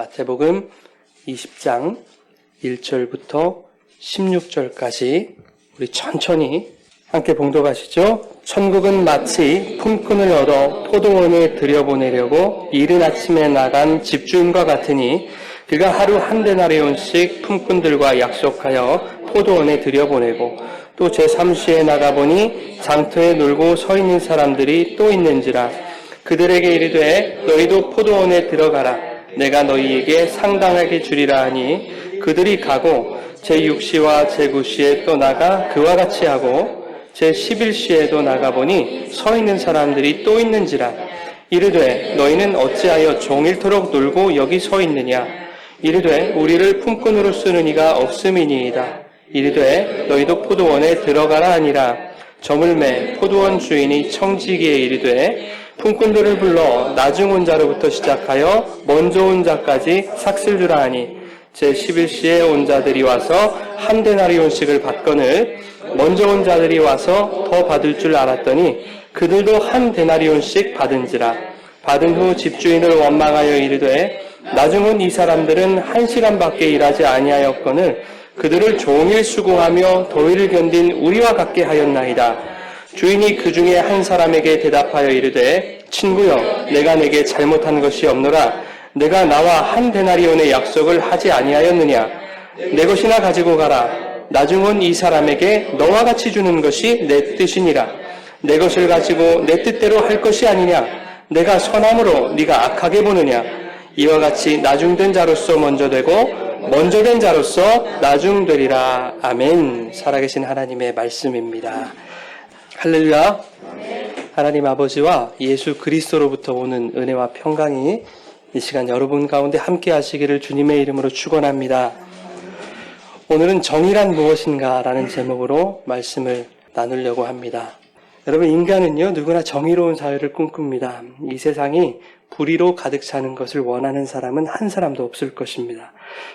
마태복음 20장 1절부터 16절까지 우리 천천히 함께 봉독하시죠. 천국은 마치 품꾼을 얻어 포도원에 들여보내려고 이른 아침에 나간 집주인과 같으니 그가 하루 한 데나리온씩 품꾼들과 약속하여 포도원에 들여보내고 또 제3시에 나가보니 장터에 놀고 서 있는 사람들이 또 있는지라 그들에게 이르되 너희도 포도원에 들어가라 내가 너희에게 상당하게 주리라 하니 그들이 가고 제6시와 제9시에 또 나가 그와 같이 하고 제11시에도 나가보니 서 있는 사람들이 또 있는지라 이르되 너희는 어찌하여 종일토록 놀고 여기 서 있느냐 이르되 우리를 품꾼으로 쓰는 이가 없음이니이다 이르되 너희도 포도원에 들어가라 하니라 저물매 포도원 주인이 청지기에 이르되 품꾼들을 불러 나중 온 자로부터 시작하여 먼저 온 자까지 삭슬 주라 하니 제11시에 온 자들이 와서 한 데나리온씩을 받거늘 먼저 온 자들이 와서 더 받을 줄 알았더니 그들도 한 데나리온씩 받은지라 받은 후 집주인을 원망하여 이르되 나중 온 이 사람들은 1시간밖에 일하지 아니하였거늘 그들을 종일 수고하며 더위를 견딘 우리와 같게 하였나이다. 주인이 그 중에 한 사람에게 대답하여 이르되 친구여 내가 내게 잘못한 것이 없노라 내가 나와 한 데나리온의 약속을 하지 아니하였느냐 내 것이나 가지고 가라 나중 온 이 사람에게 너와 같이 주는 것이 내 뜻이니라 내 것을 가지고 내 뜻대로 할 것이 아니냐 내가 선함으로 네가 악하게 보느냐 이와 같이 나중된 자로서 먼저 되고 먼저 된 자로서 나중되리라. 아멘. 살아계신 하나님의 말씀입니다. 할렐루야. 하나님 아버지와 예수 그리스도로부터 오는 은혜와 평강이 이 시간 여러분 가운데 함께 하시기를 주님의 이름으로 축원합니다. 오늘은 정의란 무엇인가 라는 제목으로 말씀을 나누려고 합니다. 여러분 인간은요 누구나 정의로운 사회를 꿈꿉니다. 이 세상이 불의로 가득 차는 것을 원하는 사람은 한 사람도 없을 것입니다.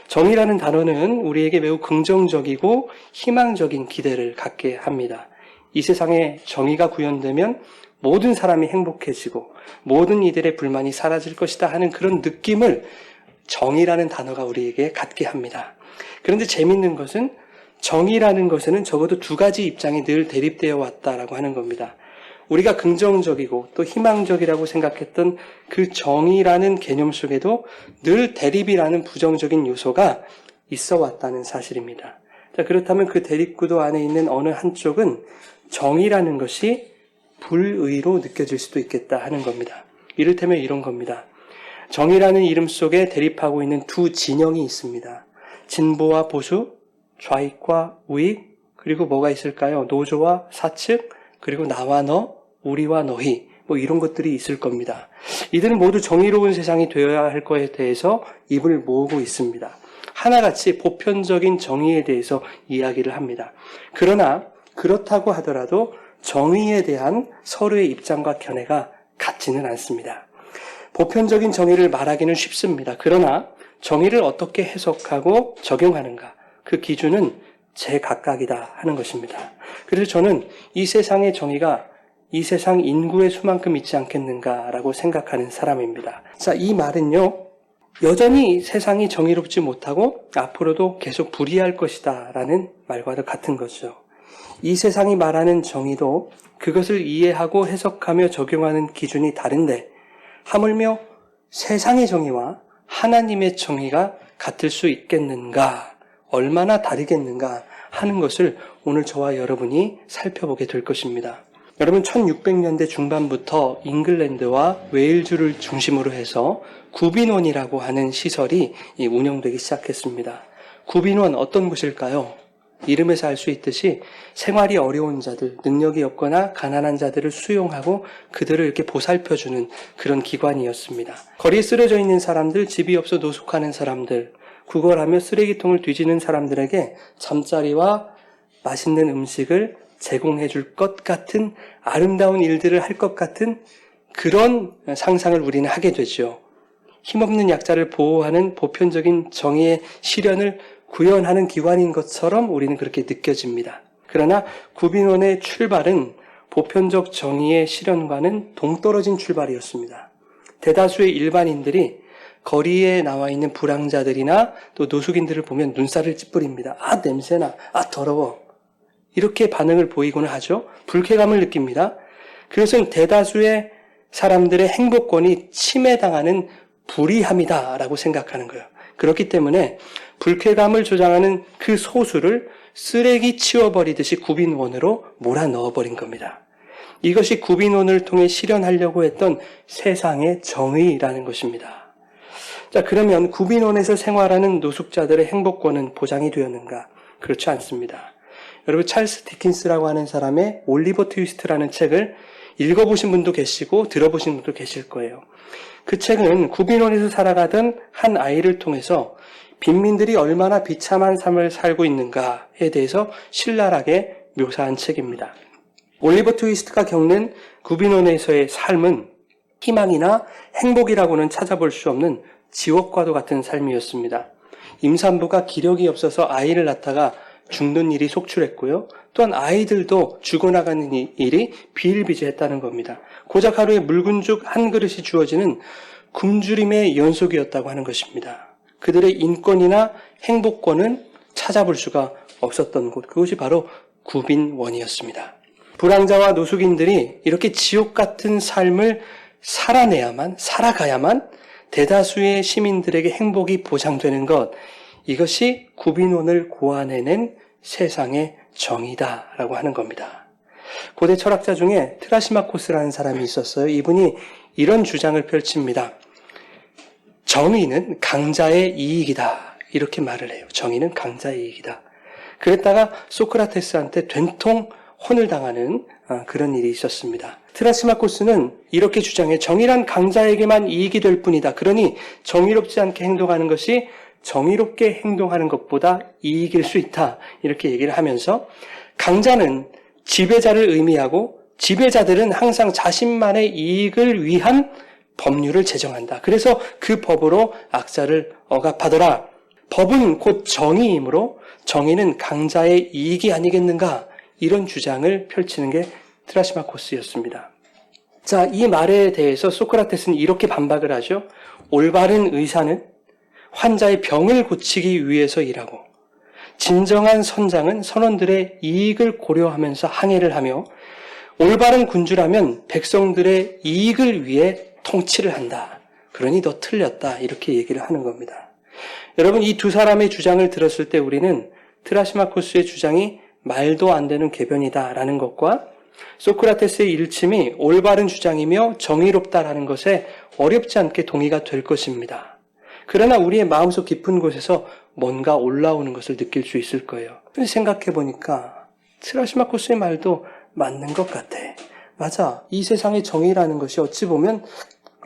정의라는 단어는 우리에게 매우 긍정적이고 희망적인 기대를 갖게 합니다. 이 세상에 정의가 구현되면 모든 사람이 행복해지고 모든 이들의 불만이 사라질 것이다 하는 그런 느낌을 정의라는 단어가 우리에게 갖게 합니다. 그런데 재밌는 것은 정의라는 것에는 적어도 두 가지 입장이 늘 대립되어 왔다라고 하는 겁니다. 우리가 긍정적이고 또 희망적이라고 생각했던 그 정의라는 개념 속에도 늘 대립이라는 부정적인 요소가 있어 왔다는 사실입니다. 자, 그렇다면 그 대립구도 안에 있는 어느 한쪽은 정의라는 것이 불의로 느껴질 수도 있겠다 하는 겁니다. 이를테면 이런 겁니다. 정의라는 이름 속에 대립하고 있는 두 진영이 있습니다. 진보와 보수, 좌익과 우익, 그리고 뭐가 있을까요? 노조와 사측, 그리고 나와 너, 우리와 너희, 뭐 이런 것들이 있을 겁니다. 이들은 모두 정의로운 세상이 되어야 할 것에 대해서 입을 모으고 있습니다. 하나같이 보편적인 정의에 대해서 이야기를 합니다. 그러나 그렇다고 하더라도 정의에 대한 서로의 입장과 견해가 같지는 않습니다. 보편적인 정의를 말하기는 쉽습니다. 그러나 정의를 어떻게 해석하고 적용하는가? 그 기준은 제각각이다 하는 것입니다. 그래서 저는 이 세상의 정의가 이 세상 인구의 수만큼 있지 않겠는가라고 생각하는 사람입니다. 자, 이 말은요, 여전히 세상이 정의롭지 못하고 앞으로도 계속 불의할 것이다 라는 말과도 같은 거죠. 이 세상이 말하는 정의도 그것을 이해하고 해석하며 적용하는 기준이 다른데 하물며 세상의 정의와 하나님의 정의가 같을 수 있겠는가, 얼마나 다르겠는가 하는 것을 오늘 저와 여러분이 살펴보게 될 것입니다. 여러분 1600년대 중반부터 잉글랜드와 웨일즈를 중심으로 해서 구빈원이라고 하는 시설이 운영되기 시작했습니다. 구빈원 어떤 곳일까요? 이름에서 알 수 있듯이 생활이 어려운 자들, 능력이 없거나 가난한 자들을 수용하고 그들을 이렇게 보살펴주는 그런 기관이었습니다. 거리에 쓰러져 있는 사람들, 집이 없어 노숙하는 사람들, 구걸하며 쓰레기통을 뒤지는 사람들에게 잠자리와 맛있는 음식을 제공해 줄 것 같은 아름다운 일들을 할 것 같은 그런 상상을 우리는 하게 되죠. 힘없는 약자를 보호하는 보편적인 정의의 실현을 구현하는 기관인 것처럼 우리는 그렇게 느껴집니다. 그러나 구빈원의 출발은 보편적 정의의 실현과는 동떨어진 출발이었습니다. 대다수의 일반인들이 거리에 나와 있는 불황자들이나 또 노숙인들을 보면 눈살을 찌푸립니다. 아, 냄새나. 아, 더러워. 이렇게 반응을 보이고는 하죠. 불쾌감을 느낍니다. 그것은 대다수의 사람들의 행복권이 침해당하는 불이함이다라고 생각하는 거예요. 그렇기 때문에 불쾌감을 조장하는 그 소수를 쓰레기 치워버리듯이 구빈원으로 몰아넣어버린 겁니다. 이것이 구빈원을 통해 실현하려고 했던 세상의 정의라는 것입니다. 자, 그러면 구빈원에서 생활하는 노숙자들의 행복권은 보장이 되었는가? 그렇지 않습니다. 여러분, 찰스 디킨스라고 하는 사람의 올리버 트위스트라는 책을 읽어보신 분도 계시고 들어보신 분도 계실 거예요. 그 책은 구빈원에서 살아가던 한 아이를 통해서 빈민들이 얼마나 비참한 삶을 살고 있는가에 대해서 신랄하게 묘사한 책입니다. 올리버 트위스트가 겪는 구빈원에서의 삶은 희망이나 행복이라고는 찾아볼 수 없는 지옥과도 같은 삶이었습니다. 임산부가 기력이 없어서 아이를 낳다가 죽는 일이 속출했고요. 또한 아이들도 죽어나가는 일이 비일비재했다는 겁니다. 고작 하루에 묽은죽 한 그릇이 주어지는 굶주림의 연속이었다고 하는 것입니다. 그들의 인권이나 행복권은 찾아볼 수가 없었던 곳, 그것이 바로 구빈원이었습니다. 불황자와 노숙인들이 이렇게 지옥 같은 삶을 살아가야만 대다수의 시민들에게 행복이 보장되는 것, 이것이 구빈원을 고안해낸 세상의 정의다라고 하는 겁니다. 고대 철학자 중에 트라시마코스라는 사람이 있었어요. 이분이 이런 주장을 펼칩니다. 정의는 강자의 이익이다. 이렇게 말을 해요. 정의는 강자의 이익이다. 그랬다가 소크라테스한테 된통 혼을 당하는 그런 일이 있었습니다. 트라시마코스는 이렇게 주장해 정의란 강자에게만 이익이 될 뿐이다. 그러니 정의롭지 않게 행동하는 것이 정의롭게 행동하는 것보다 이익일 수 있다. 이렇게 얘기를 하면서 강자는 지배자를 의미하고 지배자들은 항상 자신만의 이익을 위한 법률을 제정한다. 그래서 그 법으로 악자를 억압하더라. 법은 곧 정의이므로 정의는 강자의 이익이 아니겠는가? 이런 주장을 펼치는 게 트라시마코스였습니다. 자, 이 말에 대해서 소크라테스는 이렇게 반박을 하죠. 올바른 의사는 환자의 병을 고치기 위해서 일하고 진정한 선장은 선원들의 이익을 고려하면서 항해를 하며 올바른 군주라면 백성들의 이익을 위해 통치를 한다. 그러니 너 틀렸다. 이렇게 얘기를 하는 겁니다. 여러분, 이 두 사람의 주장을 들었을 때 우리는 트라시마코스의 주장이 말도 안 되는 궤변이다라는 것과 소크라테스의 일침이 올바른 주장이며 정의롭다라는 것에 어렵지 않게 동의가 될 것입니다. 그러나 우리의 마음속 깊은 곳에서 뭔가 올라오는 것을 느낄 수 있을 거예요. 생각해 보니까 트라시마코스의 말도 맞는 것 같아. 맞아. 이 세상의 정의라는 것이 어찌 보면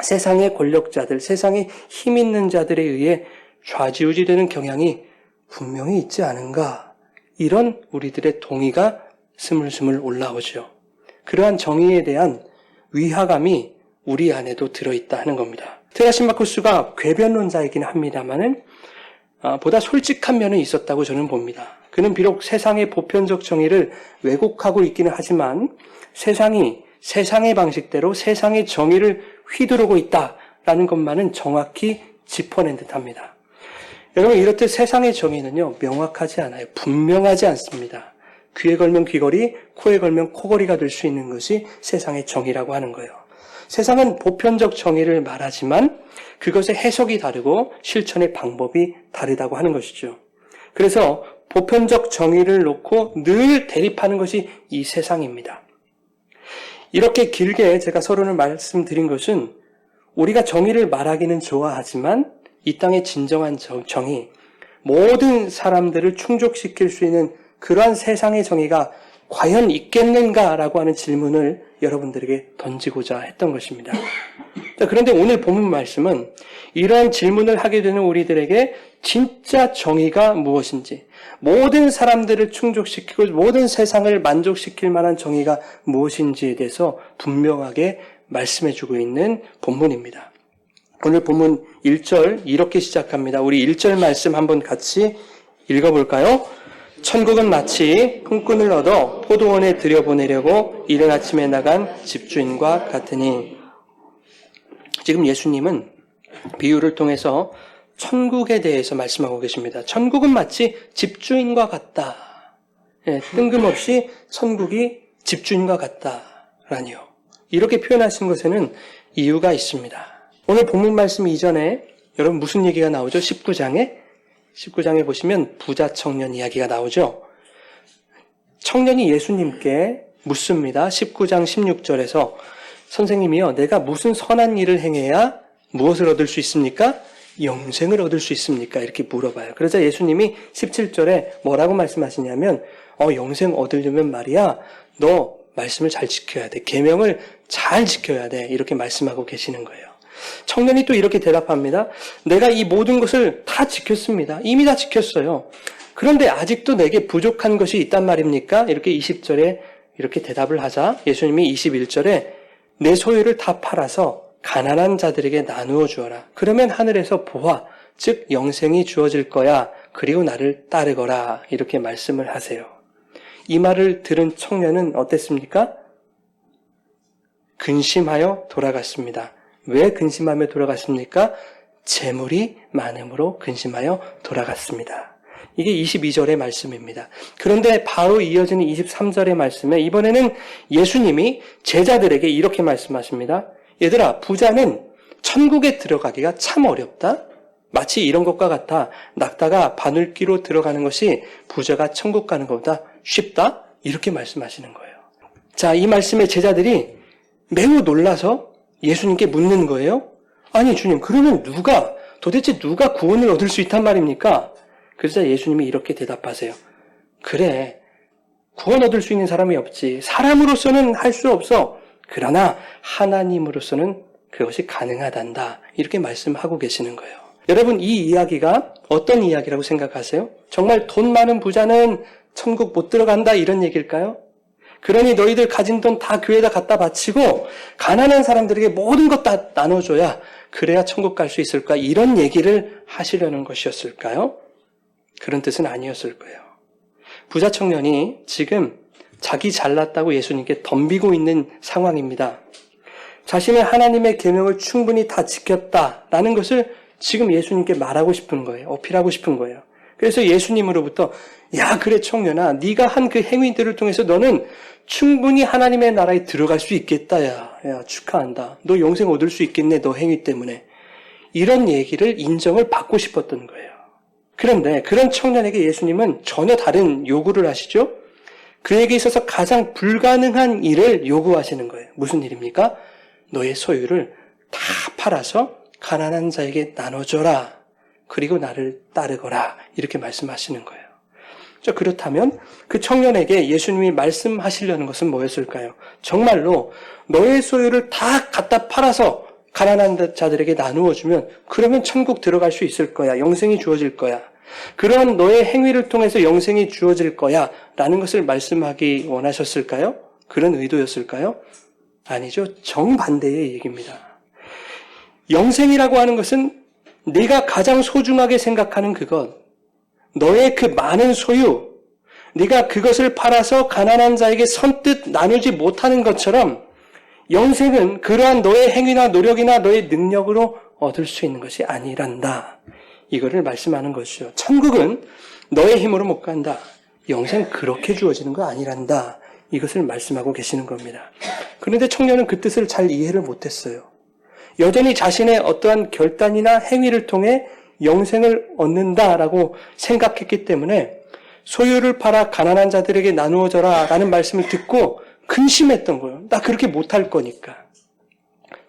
세상의 권력자들, 세상의 힘 있는 자들에 의해 좌지우지되는 경향이 분명히 있지 않은가. 이런 우리들의 동의가 스물스물 올라오죠. 그러한 정의에 대한 위화감이 우리 안에도 들어있다 하는 겁니다. 트라시마코스가 궤변론자이긴 합니다만은 보다 솔직한 면은 있었다고 저는 봅니다. 그는 비록 세상의 보편적 정의를 왜곡하고 있기는 하지만 세상이 세상의 방식대로 세상의 정의를 휘두르고 있다라는 것만은 정확히 짚어낸 듯합니다. 여러분, 이렇듯 세상의 정의는요, 명확하지 않아요. 분명하지 않습니다. 귀에 걸면 귀걸이, 코에 걸면 코걸이가 될 수 있는 것이 세상의 정의라고 하는 거예요. 세상은 보편적 정의를 말하지만 그것의 해석이 다르고 실천의 방법이 다르다고 하는 것이죠. 그래서 보편적 정의를 놓고 늘 대립하는 것이 이 세상입니다. 이렇게 길게 제가 서론을 말씀드린 것은 우리가 정의를 말하기는 좋아하지만 이 땅의 진정한 정의, 모든 사람들을 충족시킬 수 있는 그러한 세상의 정의가 과연 있겠는가라고 하는 질문을 여러분들에게 던지고자 했던 것입니다. 자, 그런데 오늘 본문 말씀은 이러한 질문을 하게 되는 우리들에게 진짜 정의가 무엇인지, 모든 사람들을 충족시키고 모든 세상을 만족시킬 만한 정의가 무엇인지에 대해서 분명하게 말씀해주고 있는 본문입니다. 오늘 본문 1절 이렇게 시작합니다. 우리 1절 말씀 한번 같이 읽어볼까요? 천국은 마치 품꾼을 얻어 포도원에 들여보내려고 이른 아침에 나간 집주인과 같으니. 지금 예수님은 비유를 통해서 천국에 대해서 말씀하고 계십니다. 천국은 마치 집주인과 같다. 뜬금없이 천국이 집주인과 같다라니요. 이렇게 표현하신 것에는 이유가 있습니다. 오늘 본문 말씀 이전에 여러분 무슨 얘기가 나오죠? 19장에 보시면 부자 청년 이야기가 나오죠. 청년이 예수님께 묻습니다. 19장 16절에서 선생님이요, 내가 무슨 선한 일을 행해야 무엇을 얻을 수 있습니까? 영생을 얻을 수 있습니까? 이렇게 물어봐요. 그러자 예수님이 17절에 뭐라고 말씀하시냐면 영생 얻으려면 말이야, 너 말씀을 잘 지켜야 돼. 계명을 잘 지켜야 돼. 이렇게 말씀하고 계시는 거예요. 청년이 또 이렇게 대답합니다. 내가 이 모든 것을 다 지켰습니다. 이미 다 지켰어요. 그런데 아직도 내게 부족한 것이 있단 말입니까? 이렇게 20절에 이렇게 대답을 하자 예수님이 21절에 내 소유를 다 팔아서 가난한 자들에게 나누어 주어라. 그러면 하늘에서 보화, 즉 영생이 주어질 거야. 그리고 나를 따르거라. 이렇게 말씀을 하세요. 이 말을 들은 청년은 어땠습니까? 근심하여 돌아갔습니다. 왜 근심하며 돌아갔습니까? 재물이 많음으로 근심하여 돌아갔습니다. 이게 22절의 말씀입니다. 그런데 바로 이어지는 23절의 말씀에 이번에는 예수님이 제자들에게 이렇게 말씀하십니다. 얘들아, 부자는 천국에 들어가기가 참 어렵다. 마치 이런 것과 같아. 낙타가 바늘귀로 들어가는 것이 부자가 천국 가는 것보다 쉽다. 이렇게 말씀하시는 거예요. 자, 이 말씀에 제자들이 매우 놀라서 예수님께 묻는 거예요. 아니 주님, 그러면 도대체 누가 구원을 얻을 수 있단 말입니까? 그래서 예수님이 이렇게 대답하세요. 그래, 구원 얻을 수 있는 사람이 없지. 사람으로서는 할 수 없어. 그러나 하나님으로서는 그것이 가능하단다. 이렇게 말씀하고 계시는 거예요. 여러분, 이 이야기가 어떤 이야기라고 생각하세요? 정말 돈 많은 부자는 천국 못 들어간다 이런 얘기일까요? 그러니 너희들 가진 돈 다 교회에다 갖다 바치고 가난한 사람들에게 모든 것 다 나눠줘야 그래야 천국 갈 수 있을까? 이런 얘기를 하시려는 것이었을까요? 그런 뜻은 아니었을 거예요. 부자 청년이 지금 자기 잘났다고 예수님께 덤비고 있는 상황입니다. 자신의 하나님의 계명을 충분히 다 지켰다라는 것을 지금 예수님께 말하고 싶은 거예요. 어필하고 싶은 거예요. 그래서 예수님으로부터 야, 그래 청년아, 네가 한 그 행위들을 통해서 너는 충분히 하나님의 나라에 들어갈 수 있겠다. 야, 축하한다. 너 영생 얻을 수 있겠네, 너 행위 때문에. 이런 얘기를 인정을 받고 싶었던 거예요. 그런데 그런 청년에게 예수님은 전혀 다른 요구를 하시죠. 그에게 있어서 가장 불가능한 일을 요구하시는 거예요. 무슨 일입니까? 너의 소유를 다 팔아서 가난한 자에게 나눠줘라. 그리고 나를 따르거라. 이렇게 말씀하시는 거예요. 자, 그렇다면 그 청년에게 예수님이 말씀하시려는 것은 뭐였을까요? 정말로 너의 소유를 다 갖다 팔아서 가난한 자들에게 나누어 주면 그러면 천국 들어갈 수 있을 거야. 영생이 주어질 거야. 그런 너의 행위를 통해서 영생이 주어질 거야. 라는 것을 말씀하기 원하셨을까요? 그런 의도였을까요? 아니죠. 정반대의 얘기입니다. 영생이라고 하는 것은 네가 가장 소중하게 생각하는 그것, 너의 그 많은 소유, 네가 그것을 팔아서 가난한 자에게 선뜻 나누지 못하는 것처럼 영생은 그러한 너의 행위나 노력이나 너의 능력으로 얻을 수 있는 것이 아니란다. 이거를 말씀하는 것이죠. 천국은 너의 힘으로 못 간다. 영생 그렇게 주어지는 거 아니란다. 이것을 말씀하고 계시는 겁니다. 그런데 청년은 그 뜻을 잘 이해를 못했어요. 여전히 자신의 어떠한 결단이나 행위를 통해 영생을 얻는다라고 생각했기 때문에 소유를 팔아 가난한 자들에게 나누어져라 라는 말씀을 듣고 근심했던 거예요. 나 그렇게 못할 거니까.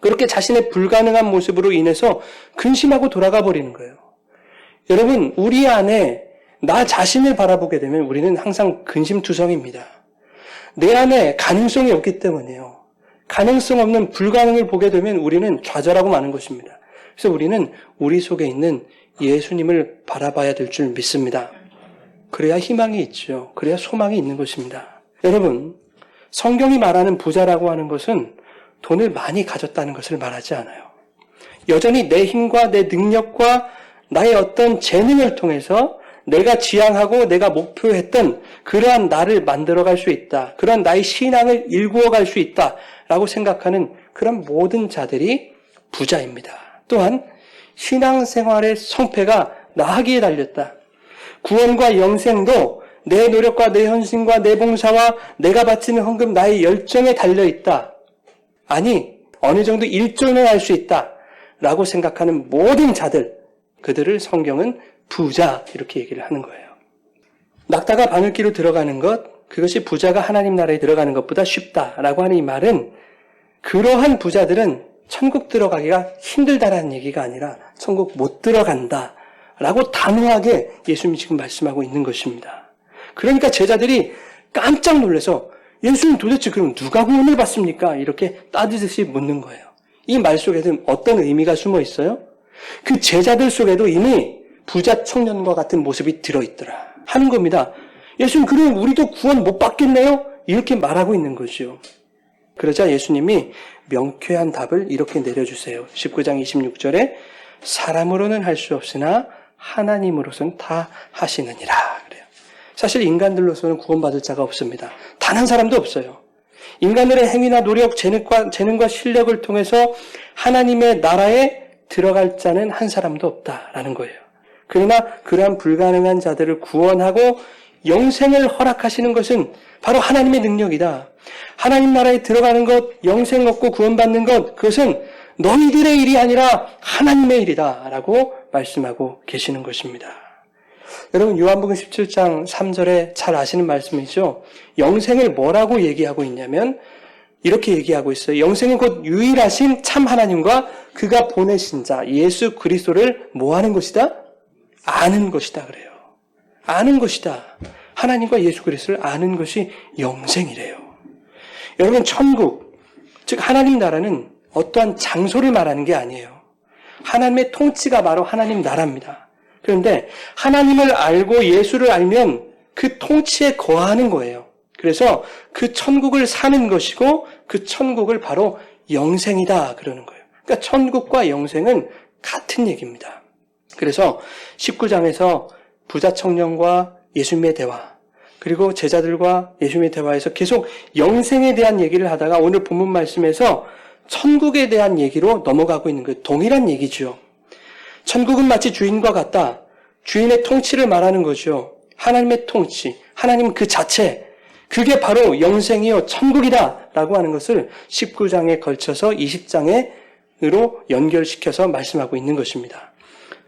그렇게 자신의 불가능한 모습으로 인해서 근심하고 돌아가 버리는 거예요. 여러분, 우리 안에 나 자신을 바라보게 되면 우리는 항상 근심투성입니다. 내 안에 가능성이 없기 때문에요. 가능성 없는 불가능을 보게 되면 우리는 좌절하고 마는 것입니다. 그래서 우리는 우리 속에 있는 예수님을 바라봐야 될 줄 믿습니다. 그래야 희망이 있죠. 그래야 소망이 있는 것입니다. 여러분, 성경이 말하는 부자라고 하는 것은 돈을 많이 가졌다는 것을 말하지 않아요. 여전히 내 힘과 내 능력과 나의 어떤 재능을 통해서 내가 지향하고 내가 목표했던 그러한 나를 만들어갈 수 있다. 그런 나의 신앙을 일구어갈 수 있다라고 생각하는 그런 모든 자들이 부자입니다. 또한 신앙생활의 성패가 나하기에 달렸다. 구원과 영생도 내 노력과 내 헌신과 내 봉사와 내가 바치는 헌금, 나의 열정에 달려있다. 아니, 어느 정도 일존을 할 수 있다. 라고 생각하는 모든 자들, 그들을 성경은 부자 이렇게 얘기를 하는 거예요. 낙타가 바늘기로 들어가는 것, 그것이 부자가 하나님 나라에 들어가는 것보다 쉽다라고 하는 이 말은 그러한 부자들은 천국 들어가기가 힘들다라는 얘기가 아니라 천국 못 들어간다라고 단호하게 예수님이 지금 말씀하고 있는 것입니다. 그러니까 제자들이 깜짝 놀라서 예수님 도대체 그럼 누가 구원을 받습니까? 이렇게 따지듯이 묻는 거예요. 이 말 속에는 어떤 의미가 숨어 있어요? 그 제자들 속에도 이미 부자 청년과 같은 모습이 들어있더라 하는 겁니다. 예수님 그럼 우리도 구원 못 받겠네요? 이렇게 말하고 있는 거죠. 그러자 예수님이 명쾌한 답을 이렇게 내려주세요. 19장 26절에 사람으로는 할 수 없으나 하나님으로서는 다 하시느니라 그래요. 사실 인간들로서는 구원받을 자가 없습니다. 단 한 사람도 없어요. 인간들의 행위나 노력, 재능과 실력을 통해서 하나님의 나라에 들어갈 자는 한 사람도 없다라는 거예요. 그러나 그러한 불가능한 자들을 구원하고 영생을 허락하시는 것은 바로 하나님의 능력이다. 하나님 나라에 들어가는 것, 영생 얻고 구원받는 것, 그것은 너희들의 일이 아니라 하나님의 일이다 라고 말씀하고 계시는 것입니다. 여러분 요한복음 17장 3절에 잘 아시는 말씀이죠. 영생을 뭐라고 얘기하고 있냐면 이렇게 얘기하고 있어요. 영생은 곧 유일하신 참 하나님과 그가 보내신 자 예수 그리스도를 뭐 하는 것이다? 아는 것이다 그래요. 아는 것이다. 하나님과 예수 그리스도를 아는 것이 영생이래요. 여러분 천국, 즉 하나님 나라는 어떠한 장소를 말하는 게 아니에요. 하나님의 통치가 바로 하나님 나라입니다. 그런데 하나님을 알고 예수를 알면 그 통치에 거하는 거예요. 그래서 그 천국을 사는 것이고 그 천국을 바로 영생이다 그러는 거예요. 그러니까 천국과 영생은 같은 얘기입니다. 그래서 19장에서 부자 청년과 예수님의 대화, 그리고 제자들과 예수님의 대화에서 계속 영생에 대한 얘기를 하다가 오늘 본문 말씀에서 천국에 대한 얘기로 넘어가고 있는 거예요. 동일한 얘기죠. 천국은 마치 주인과 같다. 주인의 통치를 말하는 거죠. 하나님의 통치, 하나님 그 자체, 그게 바로 영생이요 천국이다 라고 하는 것을 19장에 걸쳐서 20장으로 연결시켜서 말씀하고 있는 것입니다.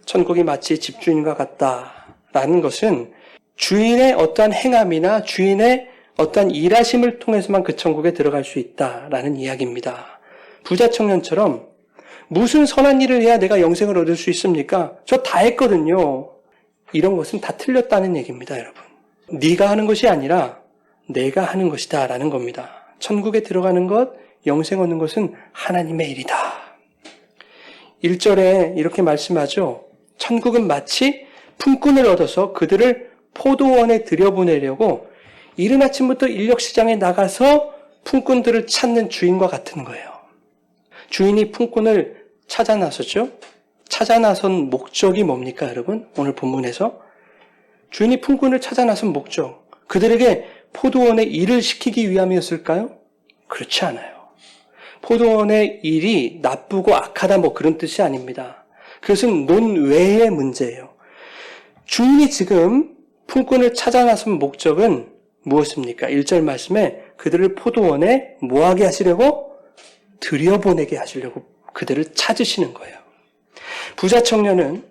천국이 마치 집주인과 같다라는 것은 주인의 어떠한 행함이나 주인의 어떠한 일하심을 통해서만 그 천국에 들어갈 수 있다라는 이야기입니다. 부자 청년처럼 무슨 선한 일을 해야 내가 영생을 얻을 수 있습니까? 저 다 했거든요. 이런 것은 다 틀렸다는 얘기입니다, 여러분. 네가 하는 것이 아니라 내가 하는 것이다 라는 겁니다. 천국에 들어가는 것, 영생 얻는 것은 하나님의 일이다. 1절에 이렇게 말씀하죠. 천국은 마치 품꾼을 얻어서 그들을 포도원에 들여보내려고 이른 아침부터 인력시장에 나가서 품꾼들을 찾는 주인과 같은 거예요. 주인이 품꾼을 찾아 나섰죠. 찾아 나선 목적이 뭡니까, 여러분? 오늘 본문에서 주인이 품꾼을 찾아 나선 목적, 그들에게 포도원에 일을 시키기 위함이었을까요? 그렇지 않아요. 포도원의 일이 나쁘고 악하다 뭐 그런 뜻이 아닙니다. 그것은 논외의 문제예요. 주인이 지금 품꾼을 찾아 나선 목적은 무엇입니까? 1절 말씀에 그들을 포도원에 뭐하게 하시려고? 들여보내게 하시려고 그들을 찾으시는 거예요. 부자 청년은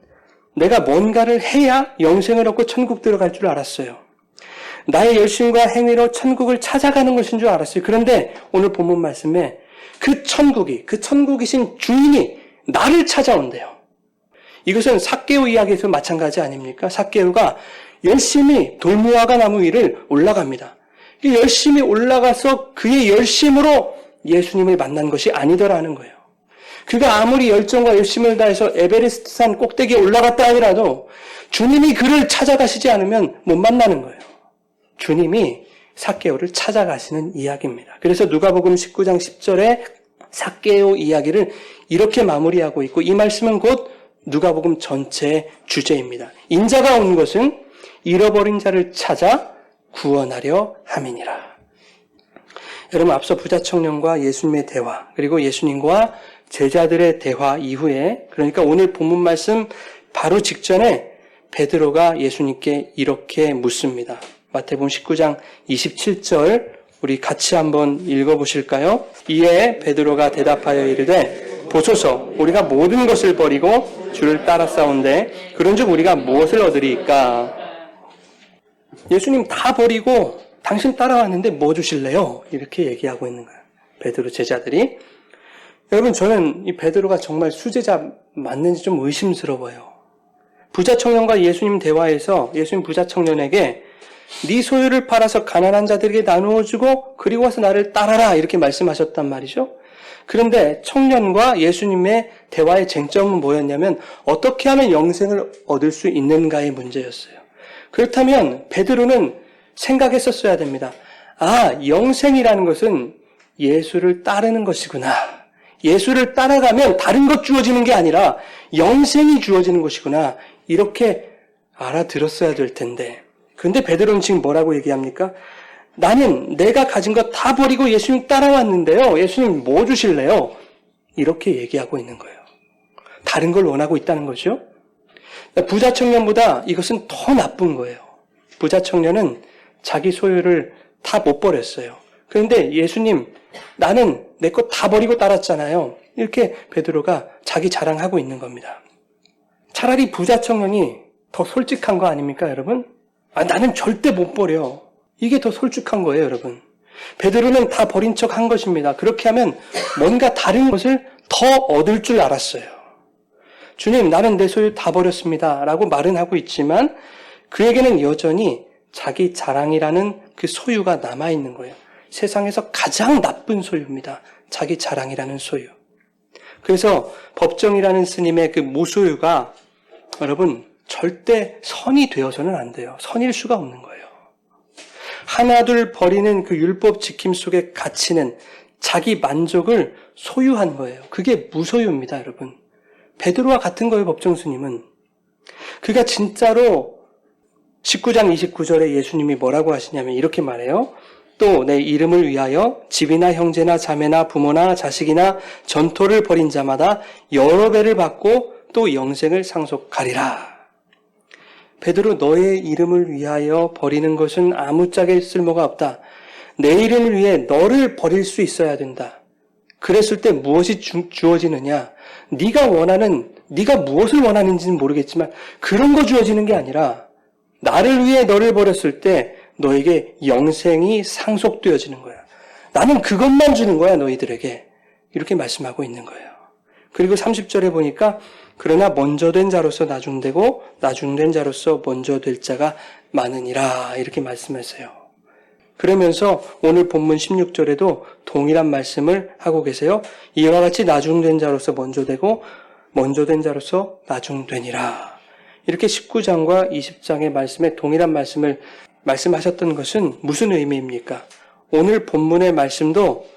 내가 뭔가를 해야 영생을 얻고 천국 들어갈 줄 알았어요. 나의 열심과 행위로 천국을 찾아가는 것인 줄 알았어요. 그런데 오늘 본문 말씀에 그 천국이신 주인이 나를 찾아온대요. 이것은 삭개오 이야기에서 마찬가지 아닙니까? 삭개오가 열심히 돌무화과 나무 위를 올라갑니다. 열심히 올라가서 그의 열심으로 예수님을 만난 것이 아니더라는 거예요. 그가 아무리 열정과 열심을 다해서 에베레스트 산 꼭대기에 올라갔다 하더라도 주님이 그를 찾아가시지 않으면 못 만나는 거예요. 주님이 삭개오를 찾아가시는 이야기입니다. 그래서 누가복음 19장 10절에 삭개오 이야기를 이렇게 마무리하고 있고 이 말씀은 곧 누가복음 전체의 주제입니다. 인자가 온 것은 잃어버린 자를 찾아 구원하려 함이니라. 여러분 앞서 부자 청년과 예수님의 대화 그리고 예수님과 제자들의 대화 이후에, 그러니까 오늘 본문 말씀 바로 직전에 베드로가 예수님께 이렇게 묻습니다. 마태복음 19장 27절 우리 같이 한번 읽어보실까요? 이에 베드로가 대답하여 이르되 보소서 우리가 모든 것을 버리고 주를 따랐사온데 그런즉 우리가 무엇을 얻으리이까? 예수님 다 버리고 당신 따라왔는데 뭐 주실래요? 이렇게 얘기하고 있는 거예요. 베드로 제자들이. 여러분, 저는 이 베드로가 정말 수제자 맞는지 좀 의심스러워요. 부자 청년과 예수님 대화에서 예수님 부자 청년에게 네 소유를 팔아서 가난한 자들에게 나누어 주고 그리고 와서 나를 따라라 이렇게 말씀하셨단 말이죠. 그런데 청년과 예수님의 대화의 쟁점은 뭐였냐면 어떻게 하면 영생을 얻을 수 있는가의 문제였어요. 그렇다면 베드로는 생각했었어야 됩니다. 아, 영생이라는 것은 예수를 따르는 것이구나. 예수를 따라가면 다른 것 주어지는 게 아니라 영생이 주어지는 것이구나. 이렇게 알아들었어야 될 텐데. 그런데 베드로는 지금 뭐라고 얘기합니까? 나는 내가 가진 것 다 버리고 예수님 따라왔는데요. 예수님 뭐 주실래요? 이렇게 얘기하고 있는 거예요. 다른 걸 원하고 있다는 거죠. 부자 청년보다 이것은 더 나쁜 거예요. 부자 청년은 자기 소유를 다 못 버렸어요. 그런데 예수님, 나는 내 것 다 버리고 따랐잖아요. 이렇게 베드로가 자기 자랑하고 있는 겁니다. 차라리 부자 청년이 더 솔직한 거 아닙니까, 여러분? 나는 절대 못 버려. 이게 더 솔직한 거예요, 여러분. 베드로는 다 버린 척 한 것입니다. 그렇게 하면 뭔가 다른 것을 더 얻을 줄 알았어요. 주님, 나는 내 소유 다 버렸습니다. 라고 말은 하고 있지만 그에게는 여전히 자기 자랑이라는 그 소유가 남아있는 거예요. 세상에서 가장 나쁜 소유입니다. 자기 자랑이라는 소유. 그래서 법정이라는 스님의 그 무소유가 여러분 절대 선이 되어서는 안 돼요. 선일 수가 없는 거예요. 하나둘 버리는 그 율법 지킴 속에 갇히는 자기 만족을 소유한 거예요. 그게 무소유입니다, 여러분. 베드로와 같은 거예요, 법정스님은. 그가 진짜로 19장 29절에 예수님이 뭐라고 하시냐면 이렇게 말해요. 또 내 이름을 위하여 집이나 형제나 자매나 부모나 자식이나 전토를 벌인 자마다 여러 배를 받고 또 영생을 상속하리라. 베드로, 너의 이름을 위하여 버리는 것은 아무짝에 쓸모가 없다. 내 이름을 위해 너를 버릴 수 있어야 된다. 그랬을 때 무엇이 주어지느냐? 네가 무엇을 원하는지는 모르겠지만 그런 거 주어지는 게 아니라 나를 위해 너를 버렸을 때 너에게 영생이 상속되어지는 거야. 나는 그것만 주는 거야, 너희들에게. 이렇게 말씀하고 있는 거예요. 그리고 30절에 보니까 그러나 먼저 된 자로서 나중되고 나중된 자로서 먼저 될 자가 많으니라 이렇게 말씀했어요. 그러면서 오늘 본문 16절에도 동일한 말씀을 하고 계세요. 이와 같이 나중된 자로서 먼저 되고 먼저 된 자로서 나중되니라. 이렇게 19장과 20장의 말씀에 동일한 말씀을 말씀하셨던 것은 무슨 의미입니까? 오늘 본문의 말씀도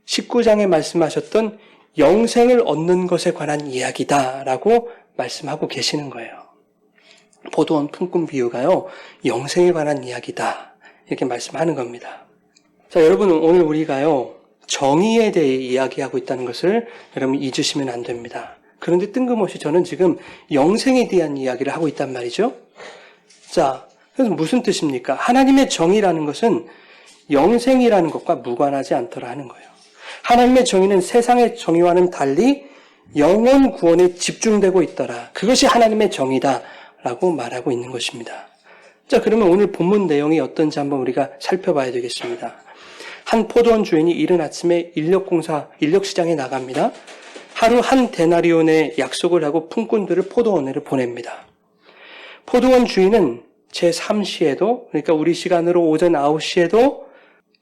19장에 말씀하셨던 영생을 얻는 것에 관한 이야기다라고 말씀하고 계시는 거예요. 포도원 품꾼 비유가요, 영생에 관한 이야기다. 이렇게 말씀하는 겁니다. 자, 여러분, 오늘 우리가요, 정의에 대해 이야기하고 있다는 것을 여러분 잊으시면 안 됩니다. 그런데 뜬금없이 저는 지금 영생에 대한 이야기를 하고 있단 말이죠. 자, 그래서 무슨 뜻입니까? 하나님의 정의라는 것은 영생이라는 것과 무관하지 않더라 하는 거예요. 하나님의 정의는 세상의 정의와는 달리 영혼 구원에 집중되고 있더라. 그것이 하나님의 정의다라고 말하고 있는 것입니다. 자, 그러면 오늘 본문 내용이 어떤지 한번 우리가 살펴봐야 되겠습니다. 한 포도원 주인이 이른 아침에 인력시장에 나갑니다. 하루 한 데나리온의 약속을 하고 품꾼들을 포도원으로 보냅니다. 포도원 주인은 제3시에도, 그러니까 우리 시간으로 오전 9시에도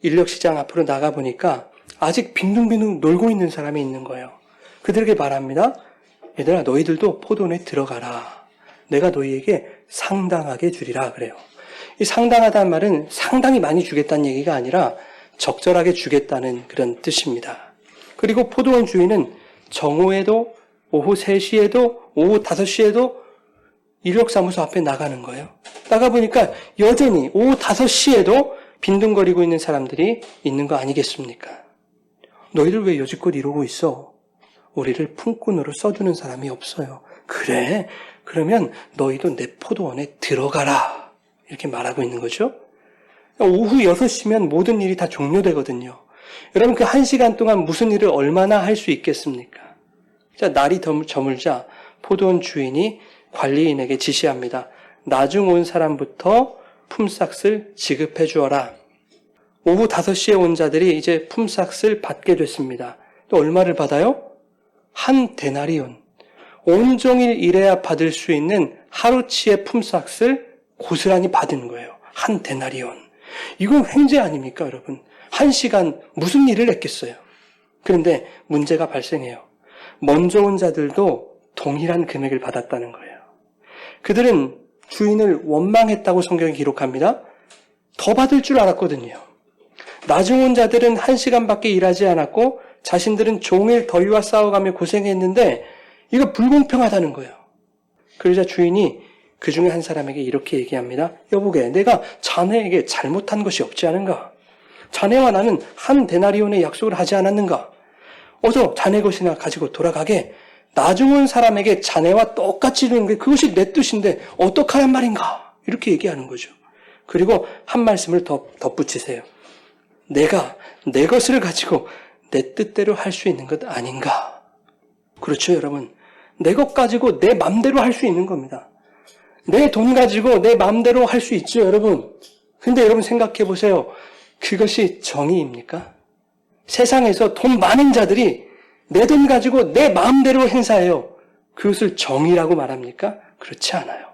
인력시장 앞으로 나가보니까 아직 빈둥빈둥 놀고 있는 사람이 있는 거예요. 그들에게 말합니다. 얘들아, 너희들도 포도원에 들어가라. 내가 너희에게 상당하게 주리라 그래요. 이 상당하다는 말은 상당히 많이 주겠다는 얘기가 아니라 적절하게 주겠다는 그런 뜻입니다. 그리고 포도원 주인은 정오에도 오후 3시에도 오후 5시에도 인력사무소 앞에 나가는 거예요. 나가보니까 여전히 오후 5시에도 빈둥거리고 있는 사람들이 있는 거 아니겠습니까? 너희들 왜 여지껏 이러고 있어? 우리를 품꾼으로 써주는 사람이 없어요. 그래, 그러면 너희도 내 포도원에 들어가라. 이렇게 말하고 있는 거죠. 오후 6시면 모든 일이 다 종료되거든요. 여러분 그 1시간 동안 무슨 일을 얼마나 할 수 있겠습니까? 자, 날이 저물자 포도원 주인이 관리인에게 지시합니다. 나중 온 사람부터 품삯을 지급해 주어라. 오후 5시에 온 자들이 이제 품삯을 받게 됐습니다. 또 얼마를 받아요? 한 데나리온. 온종일 일해야 받을 수 있는 하루치의 품삯을 고스란히 받은 거예요. 한 데나리온. 이건 횡재 아닙니까, 여러분? 1시간 무슨 일을 했겠어요? 그런데 문제가 발생해요. 먼저 온 자들도 동일한 금액을 받았다는 거예요. 그들은 주인을 원망했다고 성경이 기록합니다. 더 받을 줄 알았거든요. 나중 온 자들은 1시간밖에 일하지 않았고 자신들은 종일 더위와 싸워가며 고생했는데 이거 불공평하다는 거예요. 그러자 주인이 그 중에 한 사람에게 이렇게 얘기합니다. 여보게, 내가 자네에게 잘못한 것이 없지 않은가? 자네와 나는 한 데나리온의 약속을 하지 않았는가? 어서 자네 것이나 가지고 돌아가게. 나중 온 사람에게 자네와 똑같이 주는 게 그것이 내 뜻인데 어떡하란 말인가? 이렇게 얘기하는 거죠. 그리고 한 말씀을 더 덧붙이세요. 내가 내 것을 가지고 내 뜻대로 할 수 있는 것 아닌가? 그렇죠, 여러분. 내 것 가지고 내 맘대로 할 수 있는 겁니다. 내 돈 가지고 내 맘대로 할 수 있죠, 여러분. 근데 여러분 생각해 보세요. 그것이 정의입니까? 세상에서 돈 많은 자들이 내 돈 가지고 내 마음대로 행사해요. 그것을 정의라고 말합니까? 그렇지 않아요.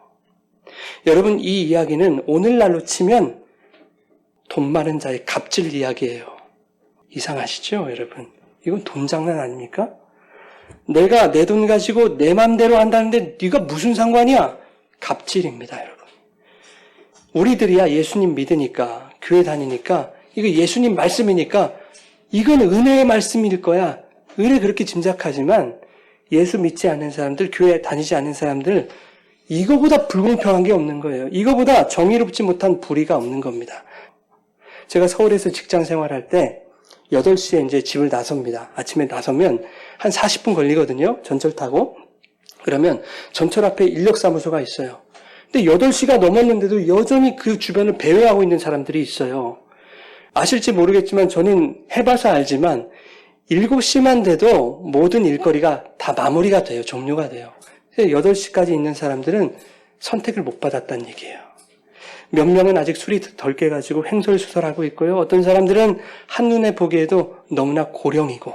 여러분, 이 이야기는 오늘날로 치면 돈 많은 자의 갑질 이야기예요. 이상하시죠, 여러분? 이건 돈 장난 아닙니까? 내가 내 돈 가지고 내 마음대로 한다는데 네가 무슨 상관이야? 갑질입니다, 여러분. 우리들이야 예수님 믿으니까, 교회 다니니까, 이거 예수님 말씀이니까 이건 은혜의 말씀일 거야. 은혜 그렇게 짐작하지만 예수 믿지 않는 사람들, 교회 다니지 않는 사람들 이거보다 불공평한 게 없는 거예요. 이거보다 정의롭지 못한 불의가 없는 겁니다. 제가 서울에서 직장 생활할 때 8시에 이제 집을 나섭니다. 아침에 나서면 한 40분 걸리거든요. 전철 타고. 그러면 전철 앞에 인력사무소가 있어요. 근데 8시가 넘었는데도 여전히 그 주변을 배회하고 있는 사람들이 있어요. 아실지 모르겠지만 저는 해봐서 알지만 7시만 돼도 모든 일거리가 다 마무리가 돼요. 종료가 돼요. 8시까지 있는 사람들은 선택을 못 받았다는 얘기예요. 몇 명은 아직 술이 덜 깨가지고 횡설수설하고 있고요. 어떤 사람들은 한눈에 보기에도 너무나 고령이고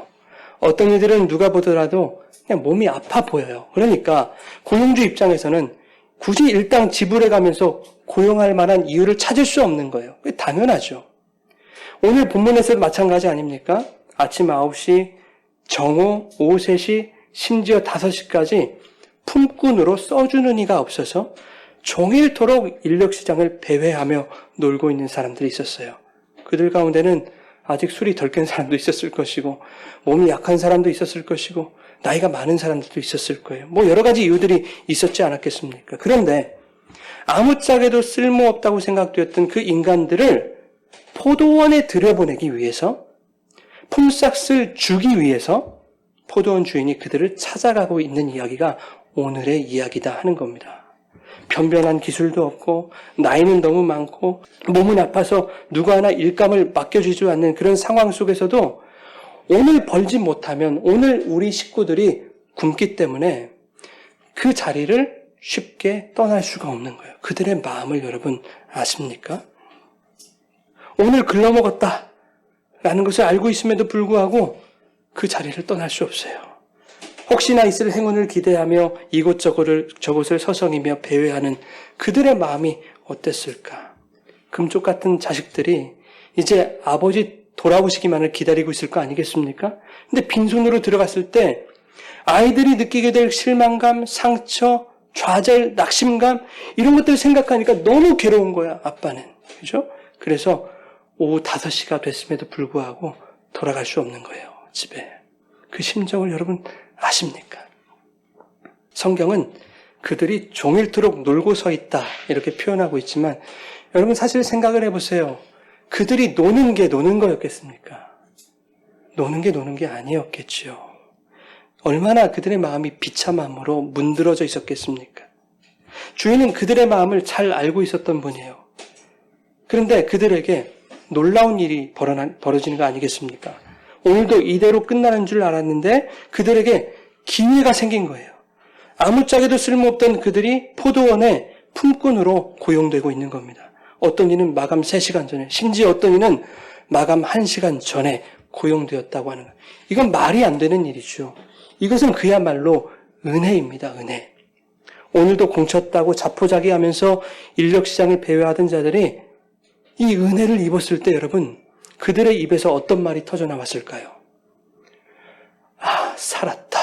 어떤 이들은 누가 보더라도 그냥 몸이 아파 보여요. 그러니까 고용주 입장에서는 굳이 일당 지불해 가면서 고용할 만한 이유를 찾을 수 없는 거예요. 그게 당연하죠. 오늘 본문에서도 마찬가지 아닙니까? 아침 9시, 정오, 오후 3시, 심지어 5시까지 품꾼으로 써주는 이가 없어서 종일토록 인력시장을 배회하며 놀고 있는 사람들이 있었어요. 그들 가운데는 아직 술이 덜 깬 사람도 있었을 것이고 몸이 약한 사람도 있었을 것이고 나이가 많은 사람들도 있었을 거예요. 뭐 여러 가지 이유들이 있었지 않았겠습니까? 그런데 아무짝에도 쓸모없다고 생각되었던 그 인간들을 포도원에 들여보내기 위해서 품삯을 주기 위해서 포도원 주인이 그들을 찾아가고 있는 이야기가 오늘의 이야기다 하는 겁니다. 변변한 기술도 없고 나이는 너무 많고 몸은 아파서 누구 하나 일감을 맡겨주지 않는 그런 상황 속에서도 오늘 벌지 못하면 오늘 우리 식구들이 굶기 때문에 그 자리를 쉽게 떠날 수가 없는 거예요. 그들의 마음을 여러분 아십니까? 오늘 글러먹었다 라는 것을 알고 있음에도 불구하고 그 자리를 떠날 수 없어요. 혹시나 있을 행운을 기대하며 이곳저곳을 서성이며 배회하는 그들의 마음이 어땠을까? 금쪽 같은 자식들이 이제 아버지 돌아오시기만을 기다리고 있을 거 아니겠습니까? 근데 빈손으로 들어갔을 때 아이들이 느끼게 될 실망감, 상처, 좌절, 낙심감 이런 것들을 생각하니까 너무 괴로운 거야, 아빠는. 그죠? 그래서 오후 5시가 됐음에도 불구하고 돌아갈 수 없는 거예요, 집에. 그 심정을 여러분 아십니까? 성경은 그들이 종일토록 놀고 서 있다 이렇게 표현하고 있지만 여러분 사실 생각을 해보세요. 그들이 노는 게 노는 거였겠습니까? 노는 게 아니었겠지요. 얼마나 그들의 마음이 비참함으로 문드러져 있었겠습니까? 주인은 그들의 마음을 잘 알고 있었던 분이에요. 그런데 그들에게 놀라운 일이 벌어지는 거 아니겠습니까? 오늘도 이대로 끝나는 줄 알았는데 그들에게 기회가 생긴 거예요. 아무짝에도 쓸모없던 그들이 포도원의 품꾼으로 고용되고 있는 겁니다. 어떤 이는 마감 3시간 전에, 심지어 어떤 이는 마감 1시간 전에 고용되었다고 하는 거예요. 이건 말이 안 되는 일이죠. 이것은 그야말로 은혜입니다. 은혜. 오늘도 공쳤다고 자포자기하면서 인력시장을 배회하던 자들이 이 은혜를 입었을 때 여러분, 그들의 입에서 어떤 말이 터져나왔을까요? 아, 살았다.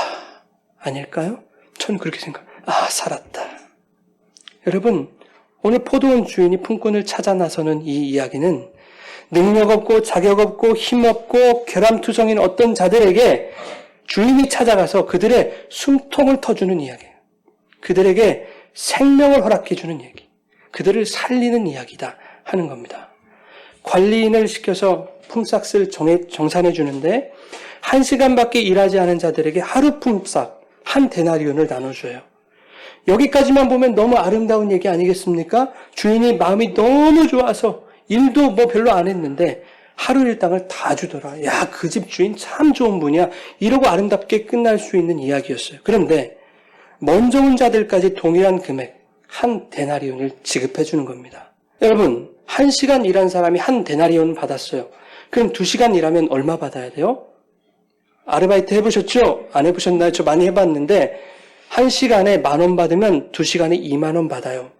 아닐까요? 저는 그렇게 생각해요. 아, 살았다. 여러분, 오늘 포도원 주인이 품꾼을 찾아 나서는 이 이야기는 능력 없고 자격 없고 힘 없고 결함투성인 어떤 자들에게 주인이 찾아가서 그들의 숨통을 터주는 이야기예요. 그들에게 생명을 허락해주는 얘기. 그들을 살리는 이야기다 하는 겁니다. 관리인을 시켜서 품삯을 정산해 주는데 1시간밖에 일하지 않은 자들에게 하루 품삯 1데나리온을 나눠줘요. 여기까지만 보면 너무 아름다운 얘기 아니겠습니까? 주인이 마음이 너무 좋아서 일도 별로 안 했는데 하루 일당을 다 주더라. 야, 그 집 주인 참 좋은 분이야. 이러고 아름답게 끝날 수 있는 이야기였어요. 그런데 먼저 온 자들까지 동일한 금액 1데나리온을 지급해 주는 겁니다. 여러분, 1시간 일한 사람이 1데나리온 받았어요. 그럼 2시간 일하면 얼마 받아야 돼요? 아르바이트 해보셨죠? 안 해보셨나요? 저 많이 해봤는데 1시간에 10,000원 받으면 2시간에 20,000원 받아요.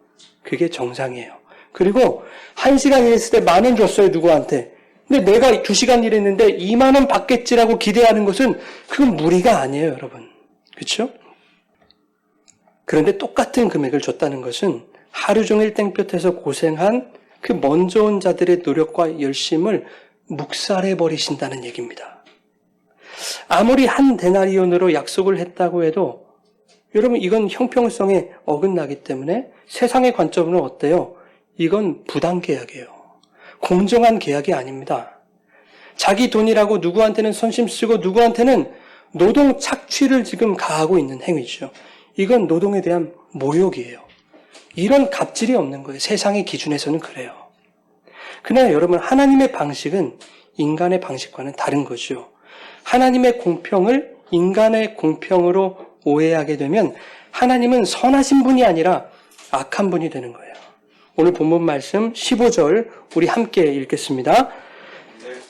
그게 정상이에요. 그리고 1시간 일했을 때 10,000원 줬어요. 누구한테. 근데 내가 2시간 일했는데 20,000원 받겠지라고 기대하는 것은 그건 무리가 아니에요. 여러분. 그렇죠? 그런데 똑같은 금액을 줬다는 것은 하루 종일 땡볕에서 고생한 그 먼저 온 자들의 노력과 열심을 묵살해버리신다는 얘기입니다. 아무리 1데나리온으로 약속을 했다고 해도 여러분 이건 형평성에 어긋나기 때문에 세상의 관점으로 어때요? 이건 부당계약이에요. 공정한 계약이 아닙니다. 자기 돈이라고 누구한테는 선심 쓰고 누구한테는 노동 착취를 지금 가하고 있는 행위죠. 이건 노동에 대한 모욕이에요. 이런 갑질이 없는 거예요. 세상의 기준에서는 그래요. 그러나 여러분 하나님의 방식은 인간의 방식과는 다른 거죠. 하나님의 공평을 인간의 공평으로 오해하게 되면 하나님은 선하신 분이 아니라 악한 분이 되는 거예요. 오늘 본문 말씀 15절 우리 함께 읽겠습니다.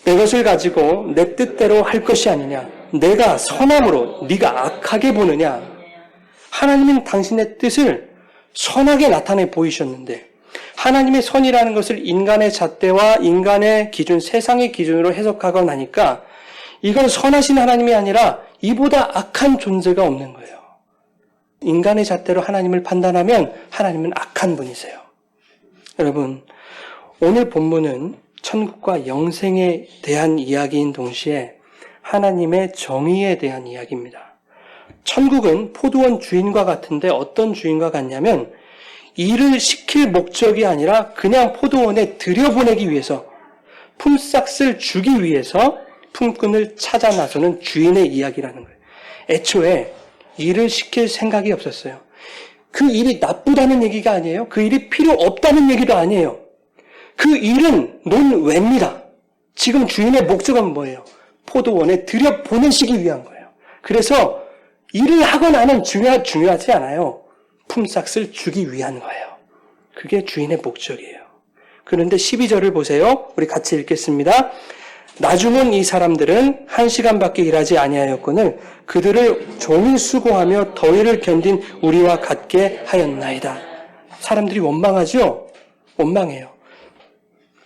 내 것을 가지고 내 뜻대로 할 것이 아니냐. 내가 선함으로 네가 악하게 보느냐. 하나님은 당신의 뜻을 선하게 나타내 보이셨는데 하나님의 선이라는 것을 인간의 잣대와 인간의 기준, 세상의 기준으로 해석하고 나니까 이건 선하신 하나님이 아니라 이보다 악한 존재가 없는 거예요. 인간의 잣대로 하나님을 판단하면 하나님은 악한 분이세요. 여러분, 오늘 본문은 천국과 영생에 대한 이야기인 동시에 하나님의 정의에 대한 이야기입니다. 천국은 포도원 주인과 같은데 어떤 주인과 같냐면 일을 시킬 목적이 아니라 그냥 포도원에 들여보내기 위해서 품삯을 주기 위해서 품꾼을 찾아 나서는 주인의 이야기라는 거예요. 애초에 일을 시킬 생각이 없었어요. 그 일이 나쁘다는 얘기가 아니에요. 그 일이 필요 없다는 얘기도 아니에요. 그 일은 논외입니다. 지금 주인의 목적은 뭐예요? 포도원에 들여보내시기 위한 거예요. 그래서 일을 하거나는 중요하지 않아요. 품삯을 주기 위한 거예요. 그게 주인의 목적이에요. 그런데 12절을 보세요. 우리 같이 읽겠습니다. 나중은 이 사람들은 1시간밖에 일하지 아니하였거늘 그들을 종일 수고하며 더위를 견딘 우리와 같게 하였나이다. 사람들이 원망하죠? 원망해요.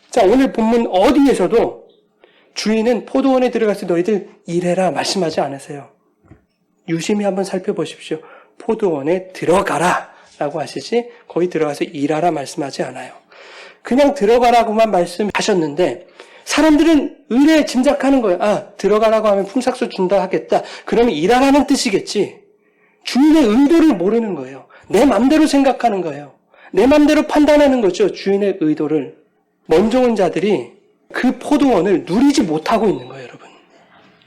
자, 오늘 본문 어디에서도 주인은 포도원에 들어가서 너희들 일해라 말씀하지 않으세요. 유심히 한번 살펴보십시오. 포도원에 들어가라 라고 하시지 거기 들어가서 일하라 말씀하지 않아요. 그냥 들어가라고만 말씀하셨는데 사람들은 의뢰에 짐작하는 거예요. 아, 들어가라고 하면 품삯을 준다 하겠다. 그러면 일하라는 뜻이겠지. 주인의 의도를 모르는 거예요. 내 맘대로 생각하는 거예요. 내 맘대로 판단하는 거죠. 주인의 의도를. 먼저 온 자들이 그 포도원을 누리지 못하고 있는 거예요, 여러분.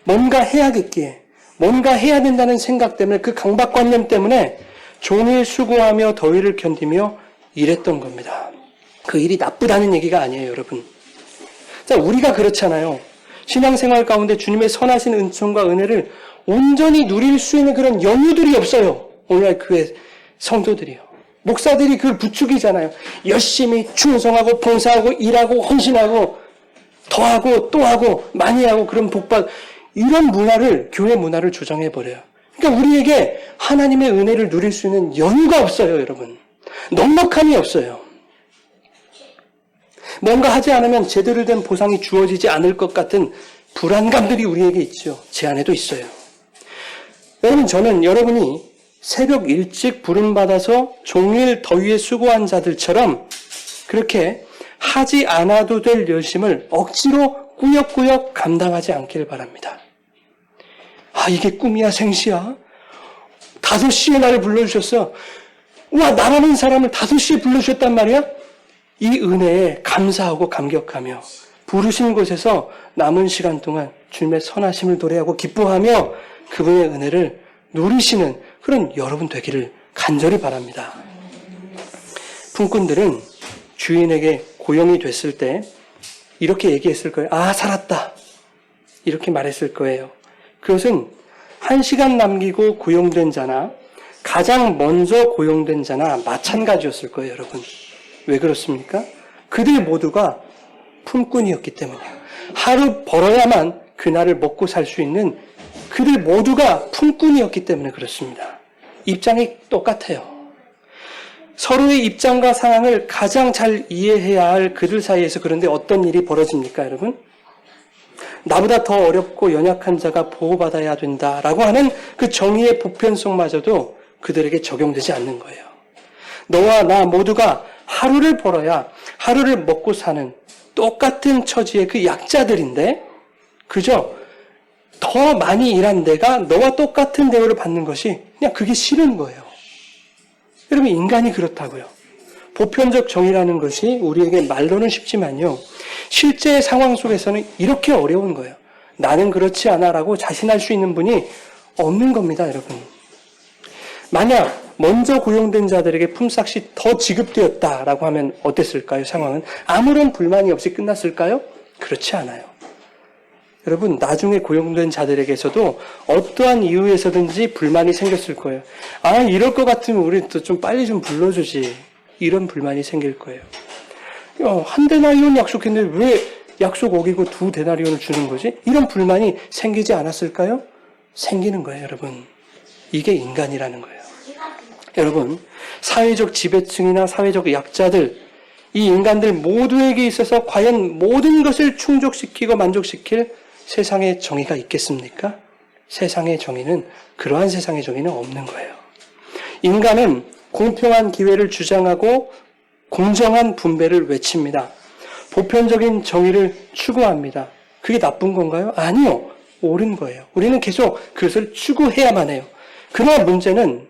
뭔가 해야겠기에, 뭔가 해야 된다는 생각 때문에, 그 강박관념 때문에 종일 수고하며 더위를 견디며 일했던 겁니다. 그 일이 나쁘다는 얘기가 아니에요, 여러분. 자, 우리가 그렇잖아요. 신앙생활 가운데 주님의 선하신 은총과 은혜를 온전히 누릴 수 있는 그런 여유들이 없어요. 오늘날 교회 성도들이요. 목사들이 그걸 부추기잖아요. 열심히 충성하고 봉사하고 일하고 헌신하고 더하고 또 하고 많이 하고 그런 복받, 이런 문화를, 교회 문화를 조정해버려요. 그러니까 우리에게 하나님의 은혜를 누릴 수 있는 여유가 없어요, 여러분. 넉넉함이 없어요. 뭔가 하지 않으면 제대로 된 보상이 주어지지 않을 것 같은 불안감들이 우리에게 있죠. 제 안에도 있어요. 여러분, 저는 여러분이 새벽 일찍 부름받아서 종일 더위에 수고한 자들처럼 그렇게 하지 않아도 될 열심을 억지로 꾸역꾸역 감당하지 않기를 바랍니다. 아, 이게 꿈이야, 생시야? 5시에 나를 불러주셨어. 와, 나라는 사람을 5시에 불러주셨단 말이야? 이 은혜에 감사하고 감격하며 부르신 곳에서 남은 시간 동안 주님의 선하심을 노래하고 기뻐하며 그분의 은혜를 누리시는 그런 여러분 되기를 간절히 바랍니다. 품꾼들은 주인에게 고용이 됐을 때 이렇게 얘기했을 거예요. 아, 살았다. 이렇게 말했을 거예요. 그것은 1시간 남기고 고용된 자나 가장 먼저 고용된 자나 마찬가지였을 거예요, 여러분. 왜 그렇습니까? 그들 모두가 품꾼이었기 때문이에요. 하루 벌어야만 그날을 먹고 살 수 있는 그들 모두가 품꾼이었기 때문에 그렇습니다. 입장이 똑같아요. 서로의 입장과 상황을 가장 잘 이해해야 할 그들 사이에서 그런데 어떤 일이 벌어집니까, 여러분? 나보다 더 어렵고 연약한 자가 보호받아야 된다라고 하는 그 정의의 보편성마저도 그들에게 적용되지 않는 거예요. 너와 나 모두가 하루를 벌어야 하루를 먹고 사는 똑같은 처지의 그 약자들인데 그저 더 많이 일한 내가 너와 똑같은 대우를 받는 것이 그냥 그게 싫은 거예요. 여러분, 인간이 그렇다고요. 보편적 정의라는 것이 우리에게 말로는 쉽지만요. 실제 상황 속에서는 이렇게 어려운 거예요. 나는 그렇지 않아라고 자신할 수 있는 분이 없는 겁니다, 여러분. 만약 먼저 고용된 자들에게 품삯이 더 지급되었다라고 하면 어땠을까요, 상황은? 아무런 불만이 없이 끝났을까요? 그렇지 않아요. 여러분, 나중에 고용된 자들에게서도 어떠한 이유에서든지 불만이 생겼을 거예요. 아, 이럴 것 같으면 우리 또 좀 빨리 좀 불러주지. 이런 불만이 생길 거예요. 한 데나리온 약속했는데 왜 약속 어기고 2 데나리온을 주는 거지? 이런 불만이 생기지 않았을까요? 생기는 거예요, 여러분. 이게 인간이라는 거예요. 여러분, 사회적 지배층이나 사회적 약자들, 이 인간들 모두에게 있어서 과연 모든 것을 충족시키고 만족시킬 세상의 정의가 있겠습니까? 세상의 정의는, 그러한 세상의 정의는 없는 거예요. 인간은 공평한 기회를 주장하고 공정한 분배를 외칩니다. 보편적인 정의를 추구합니다. 그게 나쁜 건가요? 아니요. 옳은 거예요. 우리는 계속 그것을 추구해야만 해요. 그러나 문제는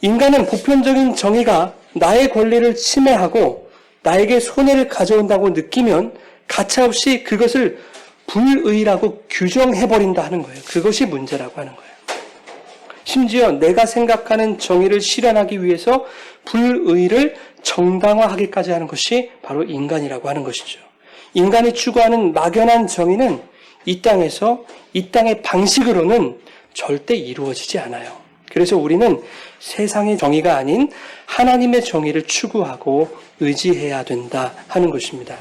인간은 보편적인 정의가 나의 권리를 침해하고 나에게 손해를 가져온다고 느끼면 가차없이 그것을 불의라고 규정해버린다 하는 거예요. 그것이 문제라고 하는 거예요. 심지어 내가 생각하는 정의를 실현하기 위해서 불의를 정당화하기까지 하는 것이 바로 인간이라고 하는 것이죠. 인간이 추구하는 막연한 정의는 이 땅에서, 이 땅의 방식으로는 절대 이루어지지 않아요. 그래서 우리는 세상의 정의가 아닌 하나님의 정의를 추구하고 의지해야 된다 하는 것입니다.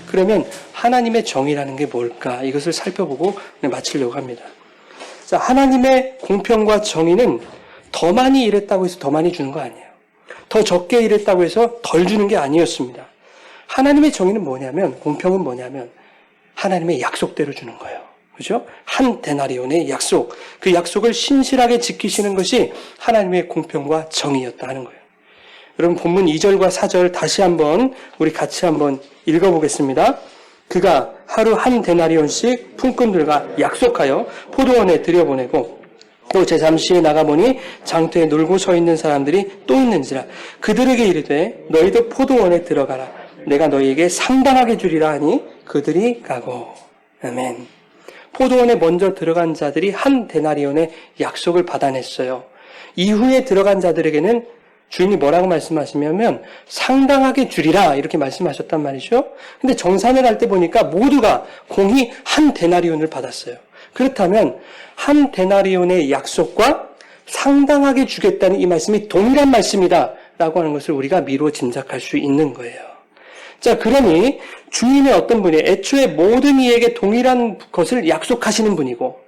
그러면 하나님의 정의라는 게 뭘까? 이것을 살펴보고 마치려고 합니다. 자, 하나님의 공평과 정의는 더 많이 일했다고 해서 더 많이 주는 거 아니에요. 더 적게 일했다고 해서 덜 주는 게 아니었습니다. 하나님의 정의는 뭐냐면, 공평은 뭐냐면 하나님의 약속대로 주는 거예요. 그죠? 한 데나리온의 약속, 그 약속을 신실하게 지키시는 것이 하나님의 공평과 정의였다 하는 거예요. 여러분, 본문 2절과 4절 다시 한번 우리 같이 한번 읽어보겠습니다. 그가 하루 한 데나리온씩 품꾼들과 약속하여 포도원에 들여보내고 또 제3시에 나가보니 장터에 놀고 서 있는 사람들이 또 있는지라 그들에게 이르되 너희도 포도원에 들어가라. 내가 너희에게 상당하게 주리라 하니 그들이 가고. 아멘. 포도원에 먼저 들어간 자들이 한 데나리온의 약속을 받아냈어요. 이후에 들어간 자들에게는 주인이 뭐라고 말씀하시냐면 상당하게 주리라 이렇게 말씀하셨단 말이죠. 근데 정산을 할 때 보니까 모두가 공히 한 데나리온을 받았어요. 그렇다면 한 데나리온의 약속과 상당하게 주겠다는 이 말씀이 동일한 말씀이다 라고 하는 것을 우리가 미루어 짐작할 수 있는 거예요. 자, 그러니 주인의 어떤 분이 애초에 모든 이에게 동일한 것을 약속하시는 분이고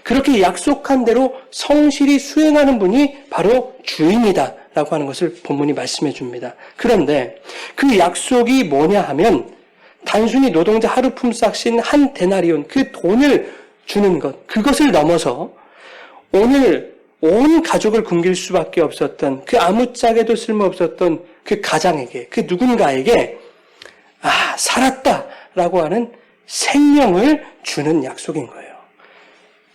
그렇게 약속한 대로 성실히 수행하는 분이 바로 주인이다 라고 하는 것을 본문이 말씀해 줍니다. 그런데 그 약속이 뭐냐 하면 단순히 노동자 하루 품삯인 한 데나리온 그 돈을 주는 것, 그것을 넘어서 오늘 온 가족을 굶길 수밖에 없었던 그 아무짝에도 쓸모없었던 그 가장에게, 그 누군가에게 살았다라고 하는 생명을 주는 약속인 거예요.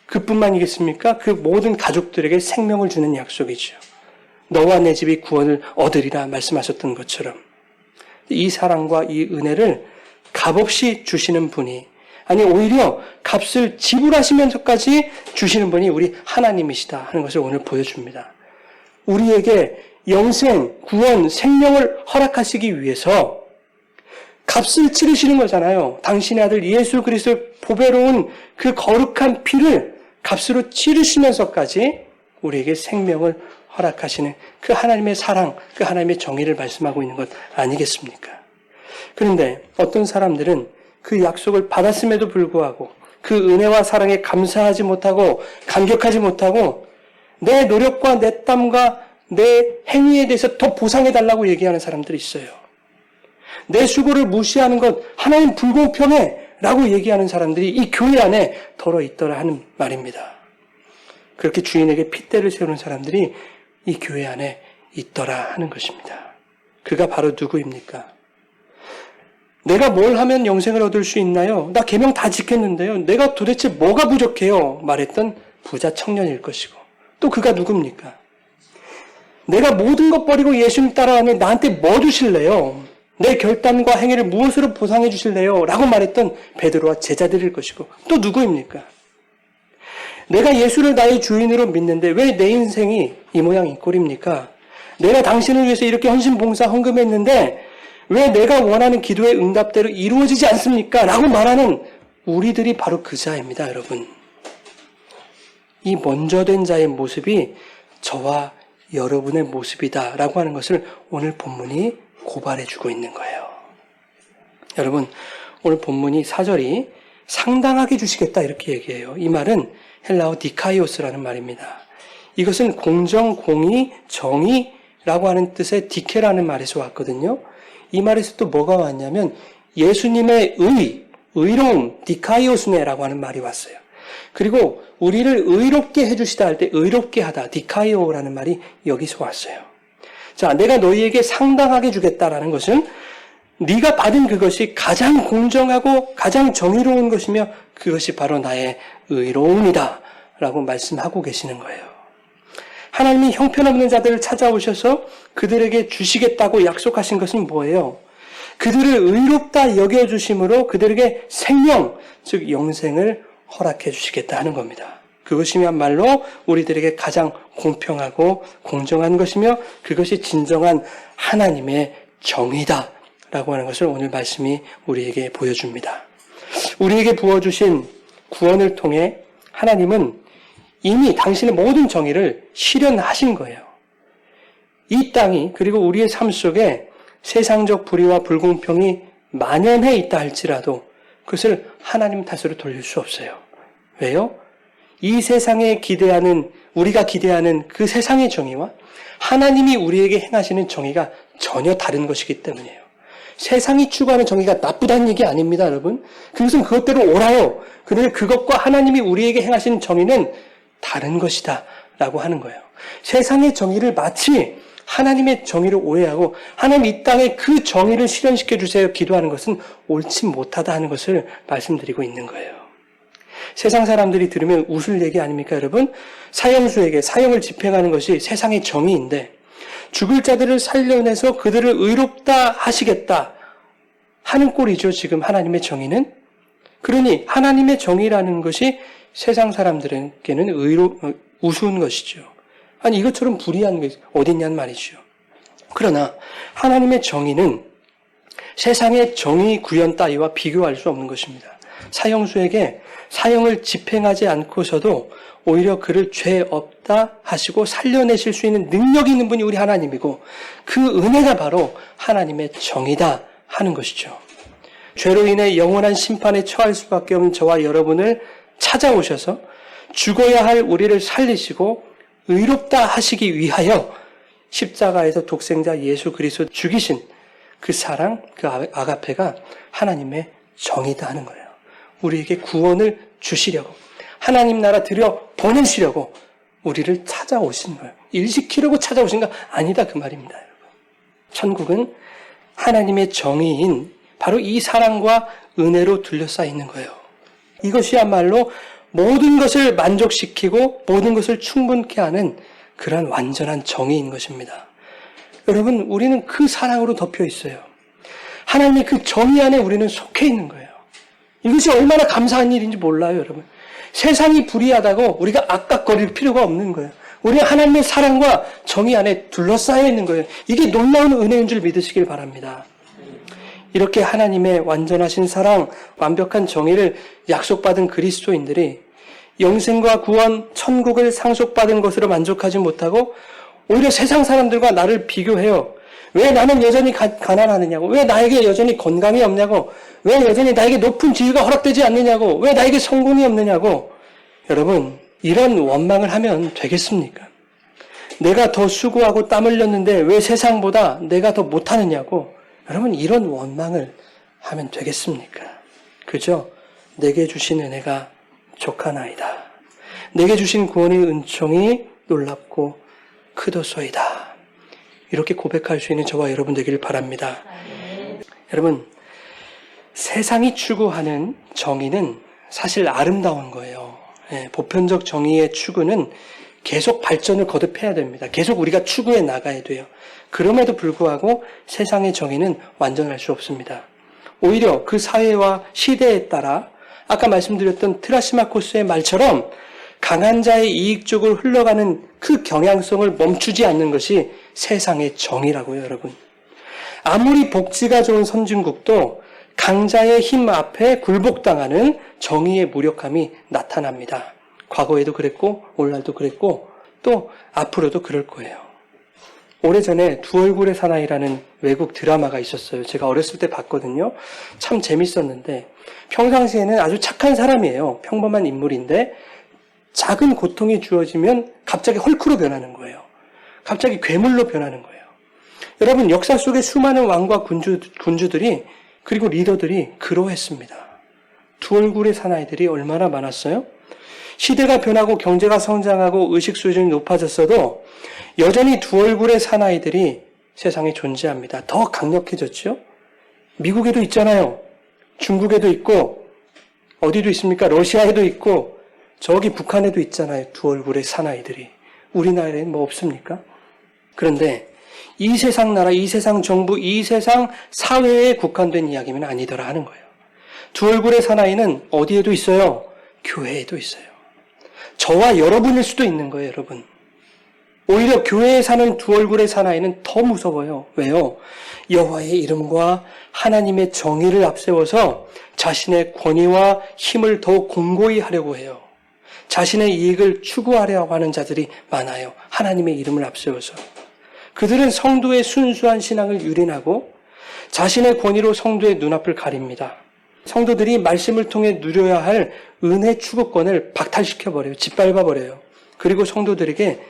그뿐만이겠습니까? 그 모든 가족들에게 생명을 주는 약속이죠. 너와 내 집이 구원을 얻으리라 말씀하셨던 것처럼 이 사랑과 이 은혜를 값없이 주시는 분이 아니 오히려 값을 지불하시면서까지 주시는 분이 우리 하나님이시다 하는 것을 오늘 보여줍니다. 우리에게 영생, 구원, 생명을 허락하시기 위해서 값을 치르시는 거잖아요. 당신의 아들 예수 그리스도의 보배로운 그 거룩한 피를 값으로 치르시면서까지 우리에게 생명을 허락하시는 그 하나님의 사랑, 그 하나님의 정의를 말씀하고 있는 것 아니겠습니까? 그런데 어떤 사람들은 그 약속을 받았음에도 불구하고 그 은혜와 사랑에 감사하지 못하고 감격하지 못하고 내 노력과 내 땀과 내 행위에 대해서 더 보상해달라고 얘기하는 사람들이 있어요. 내 수고를 무시하는 것 하나님 불공평해 라고 얘기하는 사람들이 이 교회 안에 덜어 있더라 하는 말입니다. 그렇게 주인에게 핏대를 세우는 사람들이 이 교회 안에 있더라 하는 것입니다. 그가 바로 누구입니까? 내가 뭘 하면 영생을 얻을 수 있나요? 나 계명 다 지켰는데요. 내가 도대체 뭐가 부족해요? 말했던 부자 청년일 것이고 또 그가 누굽니까? 내가 모든 것 버리고 예수님 따라가면 나한테 뭐 주실래요? 내 결단과 행위를 무엇으로 보상해 주실래요? 라고 말했던 베드로와 제자들일 것이고 또 누구입니까? 내가 예수를 나의 주인으로 믿는데 왜 내 인생이 이 모양 이 꼴입니까? 내가 당신을 위해서 이렇게 헌신 봉사 헌금했는데 왜 내가 원하는 기도의 응답대로 이루어지지 않습니까? 라고 말하는 우리들이 바로 그 자입니다, 여러분. 이 먼저 된 자의 모습이 저와 여러분의 모습이다라고 하는 것을 오늘 본문이 고발해주고 있는 거예요. 여러분, 오늘 본문이 4절이 상당하게 주시겠다 이렇게 얘기해요. 이 말은 헬라어 디카이오스라는 말입니다. 이것은 공정, 공의, 정의라고 하는 뜻의 디케라는 말에서 왔거든요. 이 말에서 또 뭐가 왔냐면 예수님의 의로움, 디카이오스네라고 하는 말이 왔어요. 그리고 우리를 의롭게 해주시다 할 때 의롭게 하다, 디카이오라는 말이 여기서 왔어요. 자, 내가 너희에게 상당하게 주겠다라는 것은 네가 받은 그것이 가장 공정하고 가장 정의로운 것이며 그것이 바로 나의 의로움이다 라고 말씀하고 계시는 거예요. 하나님이 형편없는 자들을 찾아오셔서 그들에게 주시겠다고 약속하신 것은 뭐예요? 그들을 의롭다 여겨주심으로 그들에게 생명, 즉 영생을 허락해 주시겠다 하는 겁니다. 그것이야말로 우리들에게 가장 공평하고 공정한 것이며 그것이 진정한 하나님의 정의다 라고 하는 것을 오늘 말씀이 우리에게 보여줍니다. 우리에게 부어주신 구원을 통해 하나님은 이미 당신의 모든 정의를 실현하신 거예요. 이 땅이 그리고 우리의 삶 속에 세상적 불의와 불공평이 만연해 있다 할지라도 그것을 하나님 탓으로 돌릴 수 없어요. 왜요? 이 세상에 기대하는, 우리가 기대하는 그 세상의 정의와 하나님이 우리에게 행하시는 정의가 전혀 다른 것이기 때문이에요. 세상이 추구하는 정의가 나쁘다는 얘기 아닙니다, 여러분. 그것은 그것대로 옳아요. 그런데 그것과 하나님이 우리에게 행하시는 정의는 다른 것이다 라고 하는 거예요. 세상의 정의를 마치 하나님의 정의를 오해하고 하나님 이 땅에 그 정의를 실현시켜 주세요 기도하는 것은 옳지 못하다 하는 것을 말씀드리고 있는 거예요. 세상 사람들이 들으면 웃을 얘기 아닙니까, 여러분? 사형수에게 사형을 집행하는 것이 세상의 정의인데 죽을 자들을 살려내서 그들을 의롭다 하시겠다 하는 꼴이죠, 지금 하나님의 정의는. 그러니 하나님의 정의라는 것이 세상 사람들에게는 우스운 것이죠. 아니 이것처럼 불의한 게 어딨냔 말이죠. 그러나 하나님의 정의는 세상의 정의 구현 따위와 비교할 수 없는 것입니다. 사형수에게 사형을 집행하지 않고서도 오히려 그를 죄 없다 하시고 살려내실 수 있는 능력이 있는 분이 우리 하나님이고 그 은혜가 바로 하나님의 정의다 하는 것이죠. 죄로 인해 영원한 심판에 처할 수밖에 없는 저와 여러분을 찾아오셔서 죽어야 할 우리를 살리시고 의롭다 하시기 위하여 십자가에서 독생자 예수 그리스도 죽이신 그 사랑, 그 아가페가 하나님의 정의다 하는 거예요. 우리에게 구원을 주시려고 하나님 나라 들여 보내시려고 우리를 찾아오신 거예요. 일시키려고 찾아오신 거 아니다 그 말입니다. 여러분. 천국은 하나님의 정의인 바로 이 사랑과 은혜로 둘러싸여 있는 거예요. 이것이야말로 모든 것을 만족시키고 모든 것을 충분케 하는 그러한 완전한 정의인 것입니다. 여러분, 우리는 그 사랑으로 덮여 있어요. 하나님의 그 정의 안에 우리는 속해 있는 거예요. 이것이 얼마나 감사한 일인지 몰라요, 여러분. 세상이 불의하다고 우리가 악각거릴 필요가 없는 거예요. 우리는 하나님의 사랑과 정의 안에 둘러싸여 있는 거예요. 이게 놀라운 은혜인 줄 믿으시길 바랍니다. 이렇게 하나님의 완전하신 사랑, 완벽한 정의를 약속받은 그리스도인들이 영생과 구원, 천국을 상속받은 것으로 만족하지 못하고 오히려 세상 사람들과 나를 비교해요. 왜 나는 여전히 가난하느냐고, 왜 나에게 여전히 건강이 없냐고, 왜 여전히 나에게 높은 지위가 허락되지 않느냐고, 왜 나에게 성공이 없느냐고. 여러분, 이런 원망을 하면 되겠습니까? 내가 더 수고하고 땀 흘렸는데 왜 세상보다 내가 더 못하느냐고. 여러분, 이런 원망을 하면 되겠습니까? 그저 내게 주신 은혜가 족하나이다. 내게 주신 구원의 은총이 놀랍고 크도소이다. 이렇게 고백할 수 있는 저와 여러분 되기를 바랍니다. 여러분, 세상이 추구하는 정의는 사실 아름다운 거예요. 보편적 정의의 추구는 계속 발전을 거듭해야 됩니다. 계속 우리가 추구해 나가야 돼요. 그럼에도 불구하고 세상의 정의는 완전할 수 없습니다. 오히려 그 사회와 시대에 따라 아까 말씀드렸던 트라시마코스의 말처럼 강한 자의 이익 쪽으로 흘러가는 그 경향성을 멈추지 않는 것이 세상의 정의라고요, 여러분. 아무리 복지가 좋은 선진국도 강자의 힘 앞에 굴복당하는 정의의 무력함이 나타납니다. 과거에도 그랬고 오늘날도 그랬고 또 앞으로도 그럴 거예요. 오래전에 두 얼굴의 사나이라는 외국 드라마가 있었어요. 제가 어렸을 때 봤거든요. 참 재밌었는데 평상시에는 아주 착한 사람이에요. 평범한 인물인데 작은 고통이 주어지면 갑자기 헐크로 변하는 거예요. 갑자기 괴물로 변하는 거예요. 여러분, 역사 속에 수많은 왕과 군주들이 그리고 리더들이 그러했습니다. 두 얼굴의 사나이들이 얼마나 많았어요? 시대가 변하고 경제가 성장하고 의식 수준이 높아졌어도 여전히 두 얼굴의 사나이들이 세상에 존재합니다. 더 강력해졌죠? 미국에도 있잖아요. 중국에도 있고 어디도 있습니까? 러시아에도 있고 저기 북한에도 있잖아요. 두 얼굴의 사나이들이. 우리나라에는 뭐 없습니까? 그런데 이 세상 나라, 이 세상 정부, 이 세상 사회에 국한된 이야기는 아니더라 하는 거예요. 두 얼굴의 사나이는 어디에도 있어요? 교회에도 있어요. 저와 여러분일 수도 있는 거예요, 여러분. 오히려 교회에 사는 두 얼굴의 사나이는 더 무서워요. 왜요? 여호와의 이름과 하나님의 정의를 앞세워서 자신의 권위와 힘을 더 공고히 하려고 해요. 자신의 이익을 추구하려고 하는 자들이 많아요. 하나님의 이름을 앞세워서. 그들은 성도의 순수한 신앙을 유린하고 자신의 권위로 성도의 눈앞을 가립니다. 성도들이 말씀을 통해 누려야 할 은혜 추구권을 박탈시켜버려요. 짓밟아버려요. 그리고 성도들에게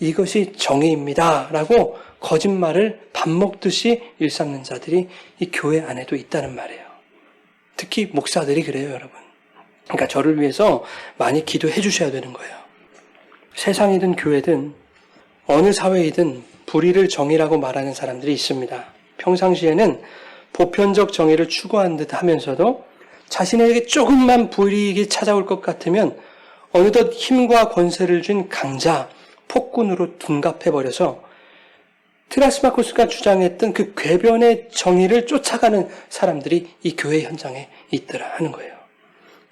이것이 정의입니다 라고 거짓말을 밥 먹듯이 일삼는 자들이 이 교회 안에도 있다는 말이에요. 특히 목사들이 그래요, 여러분. 그러니까 저를 위해서 많이 기도해 주셔야 되는 거예요. 세상이든 교회든 어느 사회이든 불의를 정의라고 말하는 사람들이 있습니다. 평상시에는 보편적 정의를 추구하는 듯 하면서도 자신에게 조금만 불이익이 찾아올 것 같으면 어느덧 힘과 권세를 준 강자, 폭군으로 둔갑해버려서 트라시마코스가 주장했던 그 궤변의 정의를 쫓아가는 사람들이 이 교회 현장에 있더라 하는 거예요.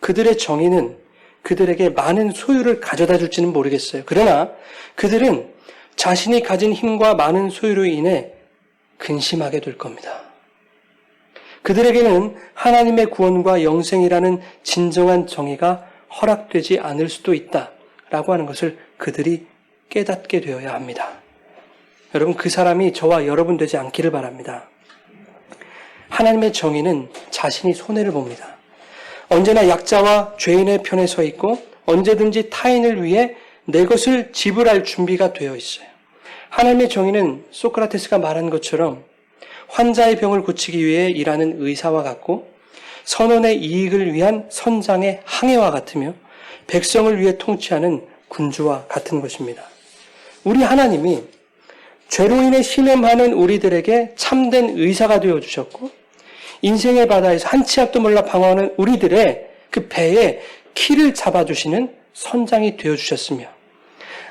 그들의 정의는 그들에게 많은 소유를 가져다 줄지는 모르겠어요. 그러나 그들은 자신이 가진 힘과 많은 소유로 인해 근심하게 될 겁니다. 그들에게는 하나님의 구원과 영생이라는 진정한 정의가 허락되지 않을 수도 있다라고 하는 것을 그들이 깨닫게 되어야 합니다. 여러분, 그 사람이 저와 여러분 되지 않기를 바랍니다. 하나님의 정의는 자신이 손해를 봅니다. 언제나 약자와 죄인의 편에 서 있고 언제든지 타인을 위해 내 것을 지불할 준비가 되어 있어요. 하나님의 정의는 소크라테스가 말한 것처럼 환자의 병을 고치기 위해 일하는 의사와 같고 선원의 이익을 위한 선장의 항해와 같으며 백성을 위해 통치하는 군주와 같은 것입니다. 우리 하나님이 죄로 인해 신음하는 우리들에게 참된 의사가 되어주셨고 인생의 바다에서 한 치 앞도 몰라 방황하는 우리들의 그 배에 키를 잡아주시는 선장이 되어주셨으며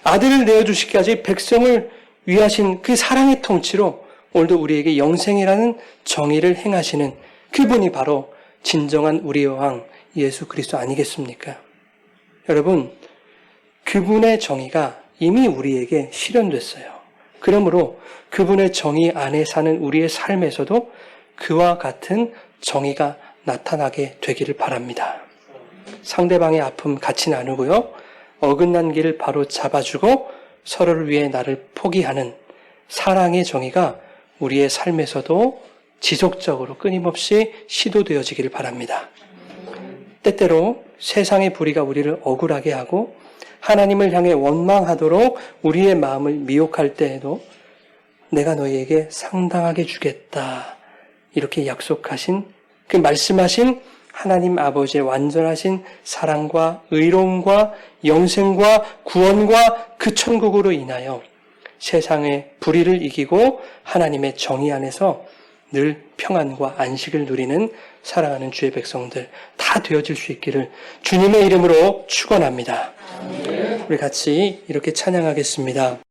아들을 내어주시기까지 백성을 위하신 그 사랑의 통치로 오늘도 우리에게 영생이라는 정의를 행하시는 그분이 바로 진정한 우리의 왕 예수 그리스도 아니겠습니까? 여러분, 그분의 정의가 이미 우리에게 실현됐어요. 그러므로 그분의 정의 안에 사는 우리의 삶에서도 그와 같은 정의가 나타나게 되기를 바랍니다. 상대방의 아픔 같이 나누고요. 어긋난 길을 바로 잡아주고 서로를 위해 나를 포기하는 사랑의 정의가 우리의 삶에서도 지속적으로 끊임없이 시도되어지기를 바랍니다. 때때로 세상의 불의가 우리를 억울하게 하고 하나님을 향해 원망하도록 우리의 마음을 미혹할 때에도 내가 너희에게 상당하게 주겠다 이렇게 약속하신 그 말씀하신 하나님 아버지의 완전하신 사랑과 의로움과 영생과 구원과 그 천국으로 인하여 세상의 불의를 이기고 하나님의 정의 안에서 늘 평안과 안식을 누리는 사랑하는 주의 백성들 다 되어질 수 있기를 주님의 이름으로 축원합니다. 우리 같이 이렇게 찬양하겠습니다.